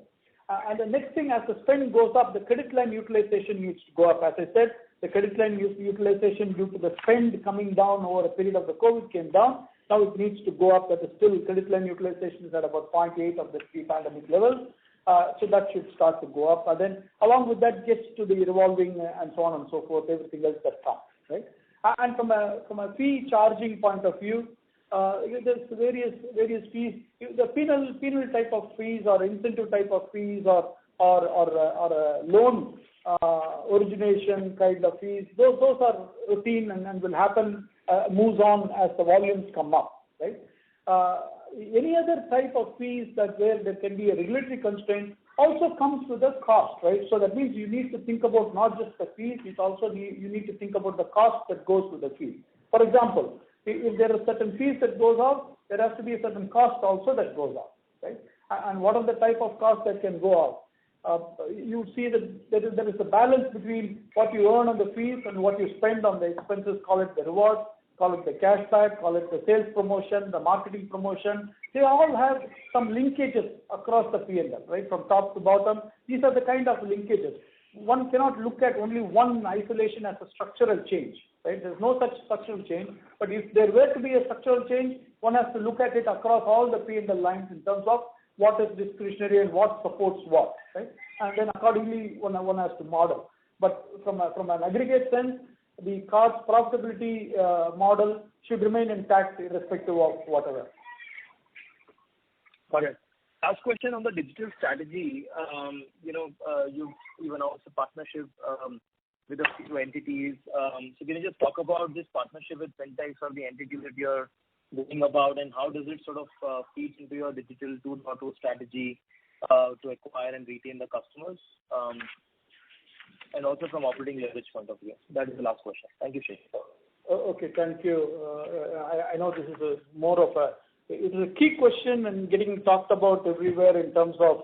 And the next thing, as the spend goes up, the credit line utilization needs to go up. As I said, the credit line utilization due to the spend coming down over a period of the COVID came down. Now it needs to go up. That is still credit line utilization is at about 0.8 of the pre-pandemic levels. So that should start to go up. And then along with that gets to the revolving and so on and so forth, everything else that comes, right? And from a fee charging point of view, there's various fees. The penal type of fees or incentive type of fees or loan origination kind of fees, those are routine and will happen, moves on as the volumes come up, right? Any other type of fees where there can be a regulatory constraint also comes with a cost, right? So that means you need to think about not just the fees, it also you need to think about the cost that goes with the fee. For example, if there are certain fees that goes out, there has to be a certain cost also that goes out, right? And what are the type of costs that can go out? You see that there is a balance between what you earn on the fees and what you spend on the expenses, call it the reward, call it the cashback, call it the sales promotion, the marketing promotion. They all have some linkages across the P&L, right? From top to bottom. These are the kind of linkages. One cannot look at only one isolation as a structural change, right? There's no such structural change. But if there were to be a structural change, one has to look at it across all the P&L lines in terms of what is discretionary and what supports what, right? And then accordingly, one has to model. But from an aggregate sense, the card's profitability model should remain intact irrespective of whatever. Got it. Last question on the digital strategy. You announced a partnership with a few entities. So can you just talk about this partnership with fintechs or the entities that you're going about, and how does it sort of feed into your digital 2.0 strategy to acquire and retain the customers, and also from operating leverage point of view? That is the last question. Thank you, Shekhar. Okay, thank you. I know this is it is a key question and getting talked about everywhere in terms of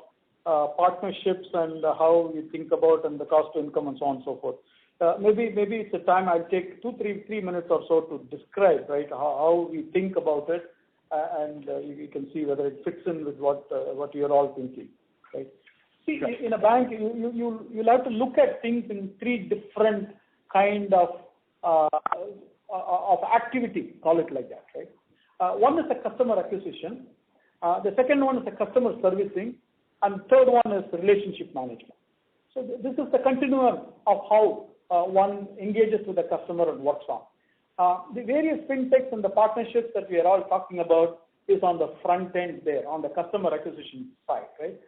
partnerships and how we think about and the cost to income and so on and so forth. Maybe it's a time I'll take 3 minutes or so to describe, right, how we think about it, and you can see whether it fits in with what you're all thinking, right? See, in a bank, you'll have to look at things in 3 different kind of activity, call it like that, right? One is the customer acquisition, the second one is the customer servicing, and third one is the relationship management. So this is the continuum of how one engages with the customer and works on. The various fintechs and the partnerships that we are all talking about is on the front end there, on the customer acquisition side, right?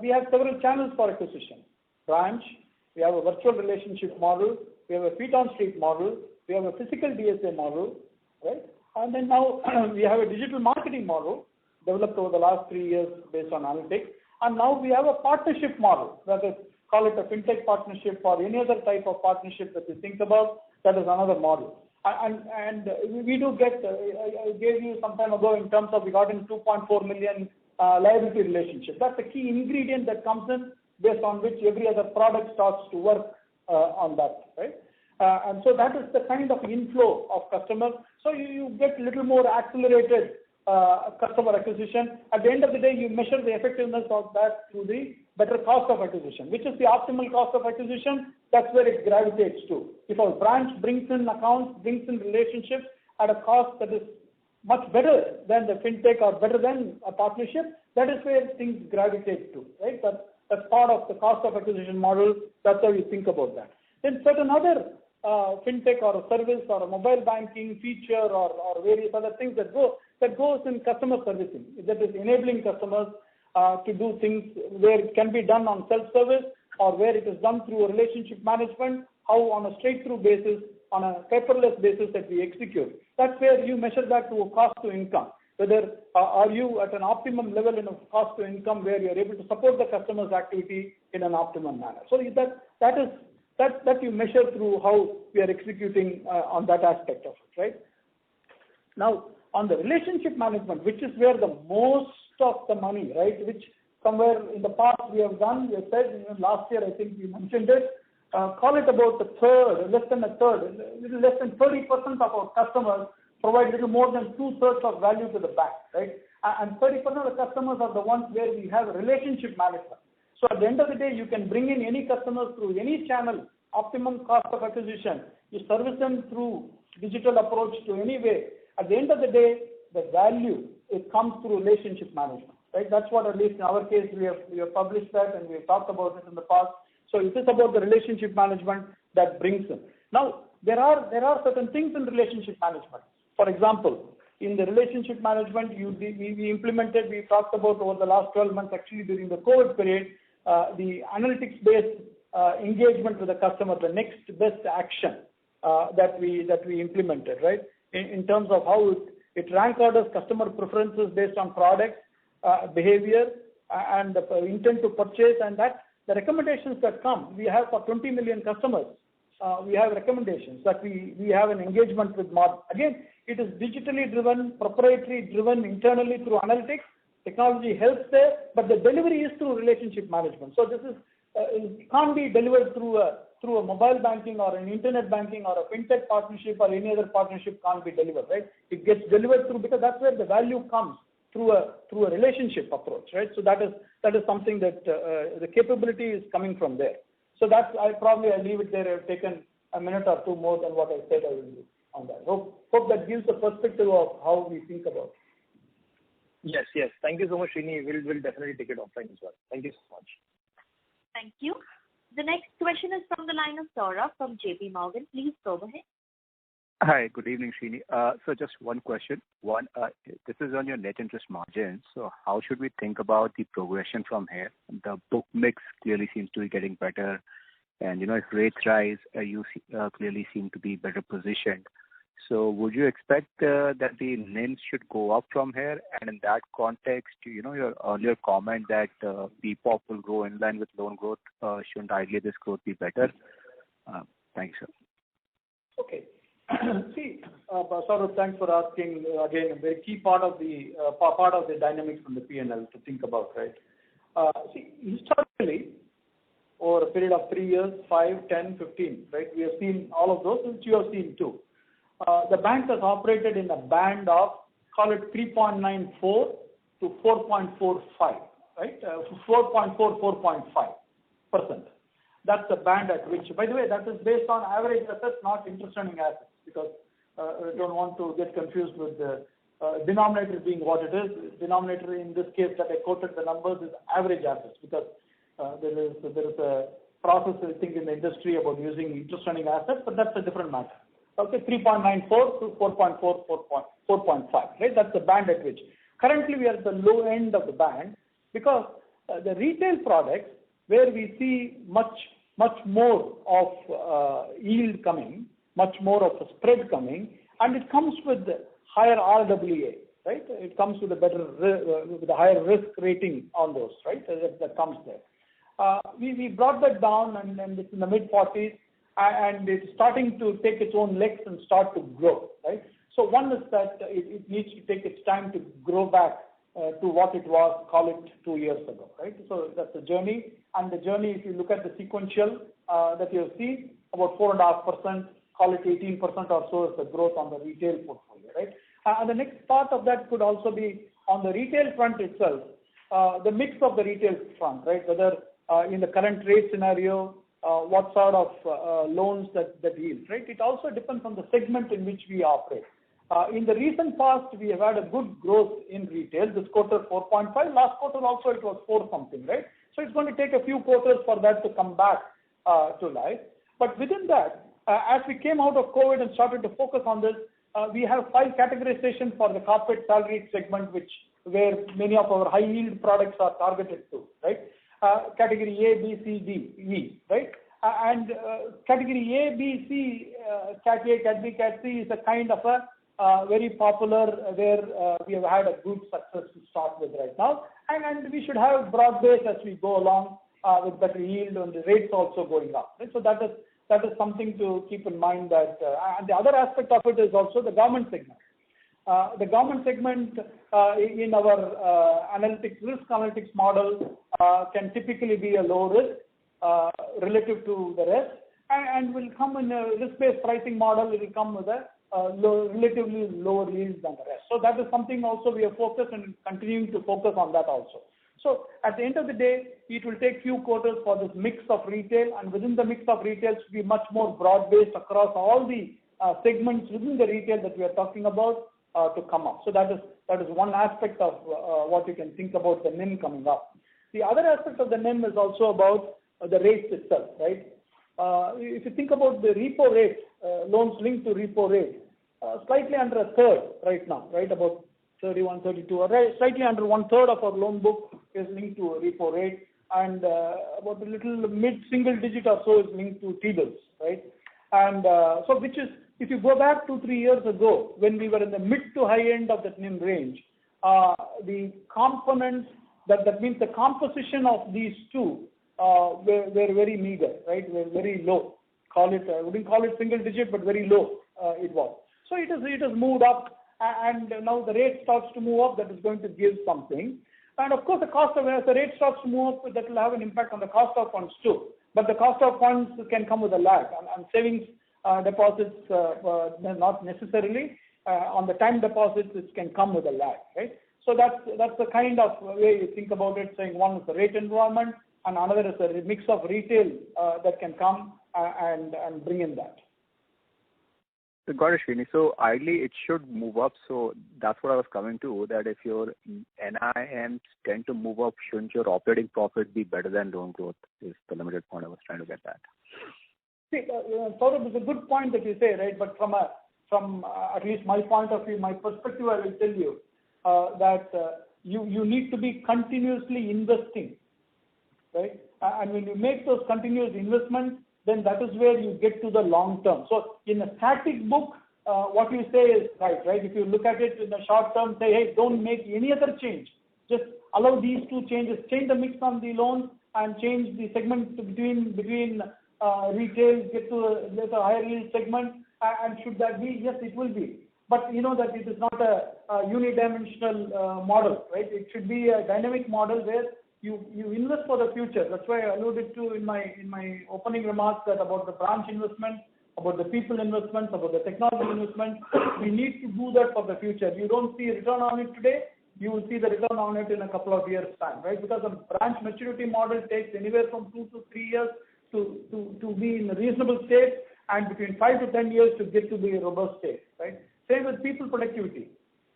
We have several channels for acquisition. Branch, we have a virtual relationship model, we have a feet on street model, we have a physical DSA model, right? And then now we have a digital marketing model developed over the last 3 years based on analytics. And now we have a partnership model, that is, call it a fintech partnership or any other type of partnership that you think about, that is another model. And we do get, I gave you some time ago in terms of we got in 2.4 million liability relationship. That's a key ingredient that comes in based on which every other product starts to work on that, right? And so that is the kind of inflow of customers. So you get a little more accelerated customer acquisition. At the end of the day, you measure the effectiveness of that through the better cost of acquisition. Which is the optimal cost of acquisition? That's where it gravitates to. If a branch brings in accounts, brings in relationships at a cost that is much better than the fintech or better than a partnership, that is where things gravitate to, right? That's part of the cost of acquisition model. That's how you think about that. Then certain other fintech or a service or a mobile banking feature or various other things that goes in customer servicing, that is enabling customers to do things where it can be done on self-service or where it is done through a relationship management, how on a straight-through basis, on a paperless basis that we execute. That's where you measure that to a cost to income. Whether are you at an optimum level in a cost to income where you're able to support the customer's activity in an optimum manner. So that that you measure through how we are executing on that aspect of it, right? Now, on the relationship management, which is where the most of the money, right, which somewhere in the past we have done, we have said, last year I think we mentioned it, call it about a third, less than a third, little less than 30% of our customers provide little more than 2/3 of value to the bank, right? And 30% of the customers are the ones where we have relationship management. So at the end of the day, you can bring in any customers through any channel, optimum cost of acquisition. You service them through digital approach to any way. At the end of the day, the value, it comes through relationship management, right? That's what, at least in our case, we have published that and we have talked about it in the past. So it is about the relationship management that brings in. Now, there are certain things in relationship management. For example, in the relationship management, we implemented, we talked about over the last 12 months, actually during the COVID period, the analytics-based engagement with the customer, the next best action that we implemented, right? In terms of how it rank orders customer preferences based on products, behavior, and the intent to purchase, and that the recommendations that come, we have for 20 million customers, we have recommendations that we have an engagement with more. Again, it is digitally driven, proprietary driven internally through analytics. Technology helps there, but the delivery is through relationship management. So this is it can't be delivered through a mobile banking or an internet banking or a fintech partnership or any other partnership can't be delivered, right? It gets delivered through, because that's where the value comes through a relationship approach, right? So that is something that the capability is coming from there. So that's I leave it there. I've taken a minute or two more than what I said I will do on that. Hope that gives a perspective of how we think about it. Yes. Thank you so much, Srini. We'll definitely take it offline as well. Thank you so much. Thank you. The next question is from the line of Saurabh from JP Morgan. Please go ahead. Hi, good evening, Srini. So just one question. This is on your net interest margin. So how should we think about the progression from here? The book mix clearly seems to be getting better. And, if rates rise, you clearly seem to be better positioned. So would you expect that the NIMs should go up from here? And in that context, your earlier comment that PPOP will grow in line with loan growth, shouldn't ideally this growth be better? Thanks, sir. Okay. See, Saurabh, thanks for asking again. A very key part of the dynamics from the P&L to think about, right? See, historically, over a period of 3 years, 5, 10, 15, right? We have seen all of those, which you have seen too. The bank has operated in a band of, call it 3.94 to 4.45, right? 4.4, 4.5%. That's the band at which, by the way, that is based on average assets, not interest earning assets, because I don't want to get confused with the denominator being what it is. Denominator in this case that I quoted the numbers is average assets, because there is a process, I think, in the industry about using interest earning assets, but that's a different matter. Okay, 3.94 to 4.4, 4.5, right? That's the band at which. Currently, we are at the low end of the band because the retail products, where we see much more of yield coming, much more of a spread coming, and it comes with higher RWA, right? It comes with a higher risk rating on those, right? That comes there. We brought that down, and it's in the mid-40s, and it's starting to take its own legs and start to grow, right? So one is that it needs to take its time to grow back to what it was, call it 2 years ago, right? So that's a journey, and the journey, if you look at the sequential that you have seen, about 4.5%, call it 18% or so is the growth on the retail portfolio, right? And the next part of that could also be on the retail front itself, the mix of the retail front, right? Whether in the current rate scenario, what sort of loans that yield, right? It also depends on the segment in which we operate. In the recent past, we have had a good growth in retail. This quarter, 4.5. Last quarter also it was 4 something, right? So it's going to take a few quarters for that to come back to life. But within that, as we came out of COVID and started to focus on this, we have 5 categorization for the corporate salary segment, where many of our high yield products are targeted to, right? Category A, B, C, D, E, right? And category A, B, C, Cat A, Cat B, Cat C is a kind of a very popular where we have had a good success to start with right now. And we should have broad base as we go along with better yield and the rates also going up. Right? So that is that is something to keep in mind. That and the other aspect of it is also the government segment. The government segment in our risk analytics model can typically be a low risk relative to the rest, and will come in a risk-based pricing model. It will come with a relatively lower yields than the rest. So that is something also we are focused and continuing to focus on that also. So at the end of the day, it will take few quarters for this mix of retail, and within the mix of retail to be much more broad-based across all the segments within the retail that we are talking about to come up. So that is one aspect of what you can think about the NIM coming up. The other aspect of the NIM is also about the rates itself, right? If you think about the repo rate, loans linked to repo rate, slightly under a third right now, right? About 31, 32, or slightly under 1/3 of our loan book is linked to a repo rate, and about a little mid-single digit or so is linked to T-bills, right? And so which is, if you go back 2-3 years ago, when we were in the mid to high end of that NIM range, the components, that means the composition of these two were very meager, right? Were very low. I wouldn't call it single digit, but very low it was. So it has moved up, and now the rate starts to move up. That is going to give something. And of course, as the rate starts to move up, that will have an impact on the cost of funds too. But the cost of funds can come with a lag, and savings deposits not necessarily. On the time deposits, it can come with a lag, right? So that's the kind of way you think about it, saying one is the rate environment, and another is a mix of retail that can come and bring in that. Got it, Srini. So ideally, it should move up. So that's what I was coming to, that if your NIMs tend to move up, shouldn't your operating profit be better than loan growth, is the limited point I was trying to get at. See, Saurabh, it's a good point that you say, right? But from at least my point of view, my perspective, I will tell you that you need to be continuously investing, right? And when you make those continuous investments, then that is where you get to the long term. So in a static book, what you say is right? If you look at it in the short term, say, hey, don't make any other change. Just allow these two changes. Change the mix on the loans and change the segment between retail, get to a higher yield segment. And should that be? Yes, it will be. But you know that it is not a unidimensional model, right? It should be a dynamic model where you invest for the future. That's why I alluded to in my opening remarks that about the branch investment, about the people investments, about the technology investment. We need to do that for the future. You don't see a return on it today, you will see the return on it in a couple of years' time, right? Because a branch maturity model takes anywhere from 2 to 3 years to be in a reasonable state, and between 5 to 10 years to get to be a robust state, right? Same with people productivity.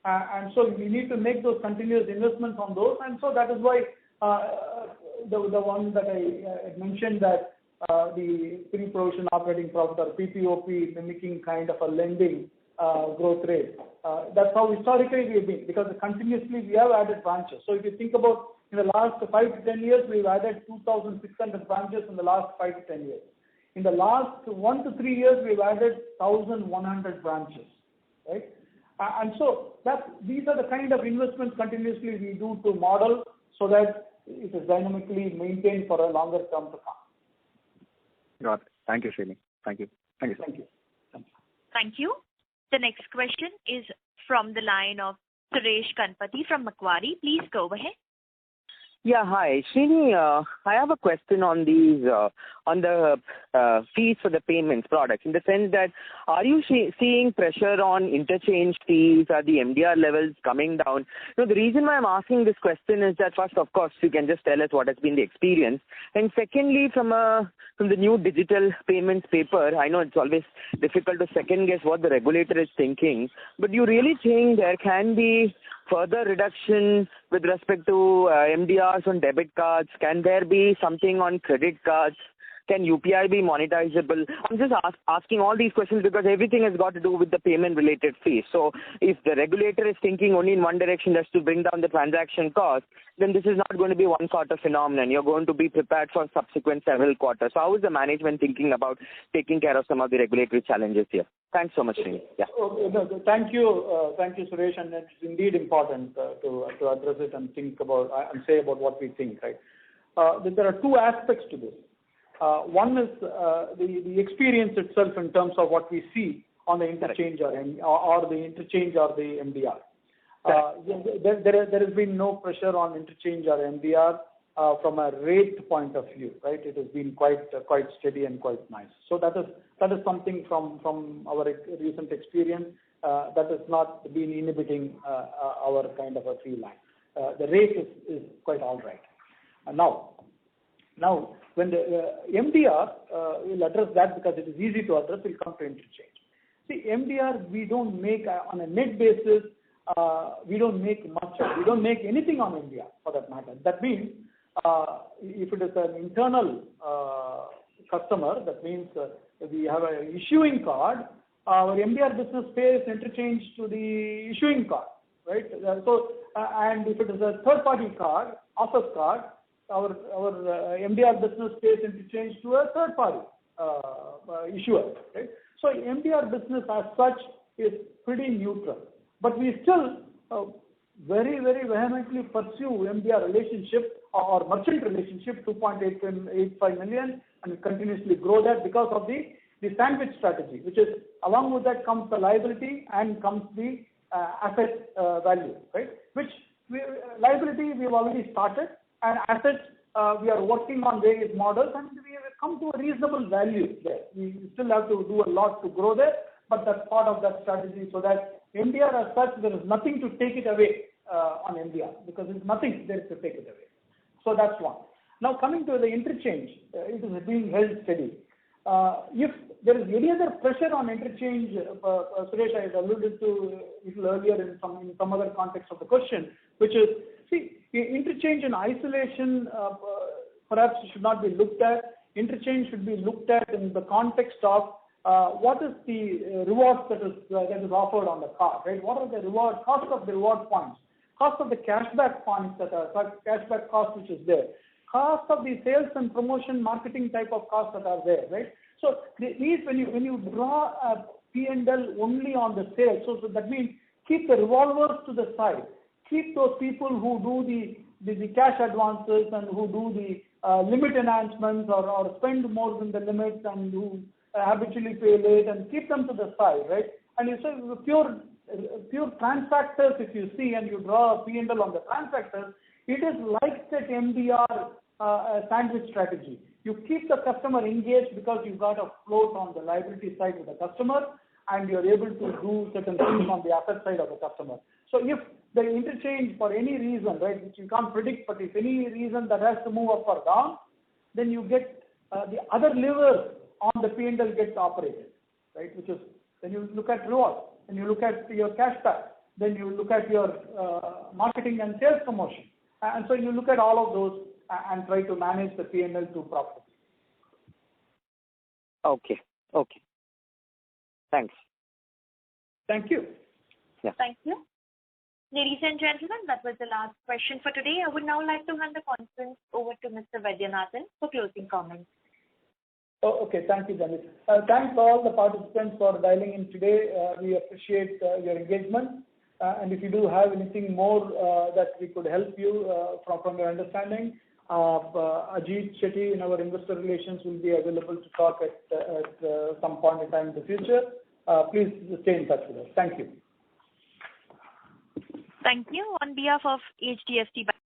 And so we need to make those continuous investments on those, and so that is why the one that I mentioned, that the pre-provision operating profit, or PPOP, mimicking kind of a lending growth rate. That's how historically we have been, because continuously we have added branches. So if you think about in the last 5 to 10 years, we've added 2,600 branches in the last 5 to 10 years. In the last 1 to 3 years, we've added 1,100 branches, right? And so these are the kind of investments continuously we do to model so that it is dynamically maintained for a longer term to come. Got it. Thank you, Srini. Thank you. Thank you. Thank you. The next question is from the line of Suresh Kanpati from Macquarie. Please go ahead. Yeah, hi. Srini, I have a question on these, on the fees for the payments products, in the sense that are you seeing pressure on interchange fees? Are the MDR levels coming down? The reason why I'm asking this question is that first, of course, you can just tell us what has been the experience. And secondly, from the new digital payments paper, I know it's always difficult to second guess what the regulator is thinking, but do you really think there can be further reduction with respect to MDRs on debit cards? Can there be something on credit cards? Can UPI be monetizable? I'm just asking all these questions because everything has got to do with the payment-related fees. So if the regulator is thinking only in one direction, that's to bring down the transaction cost, then this is not going to be one quarter phenomenon. You're going to be prepared for subsequent several quarters. So how is the management thinking about taking care of some of the regulatory challenges here? Thanks so much, Srini. Yeah. Thank you, Suresh, and it's indeed important to address it and think about and say about what we think, right? There are two aspects to this. One is the experience itself in terms of what we see on the interchange or the interchange or the MDR. There has been no pressure on interchange or MDR from a rate point of view, right? It has been quite steady and quite nice. So that is something from our recent experience that has not been inhibiting our kind of a fee line. The rate is quite all right. Now, when the MDR, we'll address that because it is easy to address. We'll come to interchange. See, MDR, we don't make on a net basis. We don't make much. We don't make anything on MDR for that matter. That means if it is an internal customer, that means we have an issuing card. Our MDR business pays interchange to the issuing card, right? And if it is a third-party card, office card, our MDR business pays interchange to a third-party issuer, right? So MDR business as such is pretty neutral, but we still very, very vehemently pursue MDR relationship or merchant relationship, 2.85 million, and continuously grow that because of the sandwich strategy, which is along with that comes the liability and comes the asset value, right? Which liability we have already started, and assets we are working on various models, and we have come to a reasonable value there. We still have to do a lot to grow there, but that's part of that strategy. So that MDR as such, there is nothing to take it away on MDR because there's nothing there to take it away. So that's one. Now coming to the interchange, it is being held steady. If there is any other pressure on interchange, Suresh, I had alluded to a little earlier in some other context of the question, which is, see, interchange in isolation perhaps should not be looked at. Interchange should be looked at in the context of what is the reward that is offered on the card, right? What are the cost of the reward points, cost of the cashback points cashback cost which is there, cost of the sales and promotion marketing type of costs that are there, right? So these when you draw a P&L only on the sales, so that means keep the revolvers to the side, keep those people who do the cash advances and who do the limit enhancements or spend more than the limits and who habitually pay late, and keep them to the side, right? And you say pure transactors, if you see and you draw a P&L on the transactors, it is like that MDR sandwich strategy. You keep the customer engaged because you got a float on the liability side with the customer, and you're able to do certain things on the asset side of the customer. So if the interchange for any reason, right, which you can't predict, but if any reason that has to move up or down, then you get the other levers on the P&L gets operated, right? Which is then you look at reward, then you look at your cashback, then you look at your marketing and sales promotion, and so you look at all of those and try to manage the P&L to profit. Okay. Thanks. Thank you. Yeah. Thank you. Ladies and gentlemen, that was the last question for today. I would now like to hand the conference over to Mr. Vaidyanathan for closing comments. Oh, okay. Thank you, Janice. Thanks all the participants for dialing in today. We appreciate your engagement. And if you do have anything more that we could help you from your understanding, Ajit Shetty in our investor relations will be available to talk at some point in time in the future. Please stay in touch with us. Thank you. Thank you. On behalf of HDFC Bank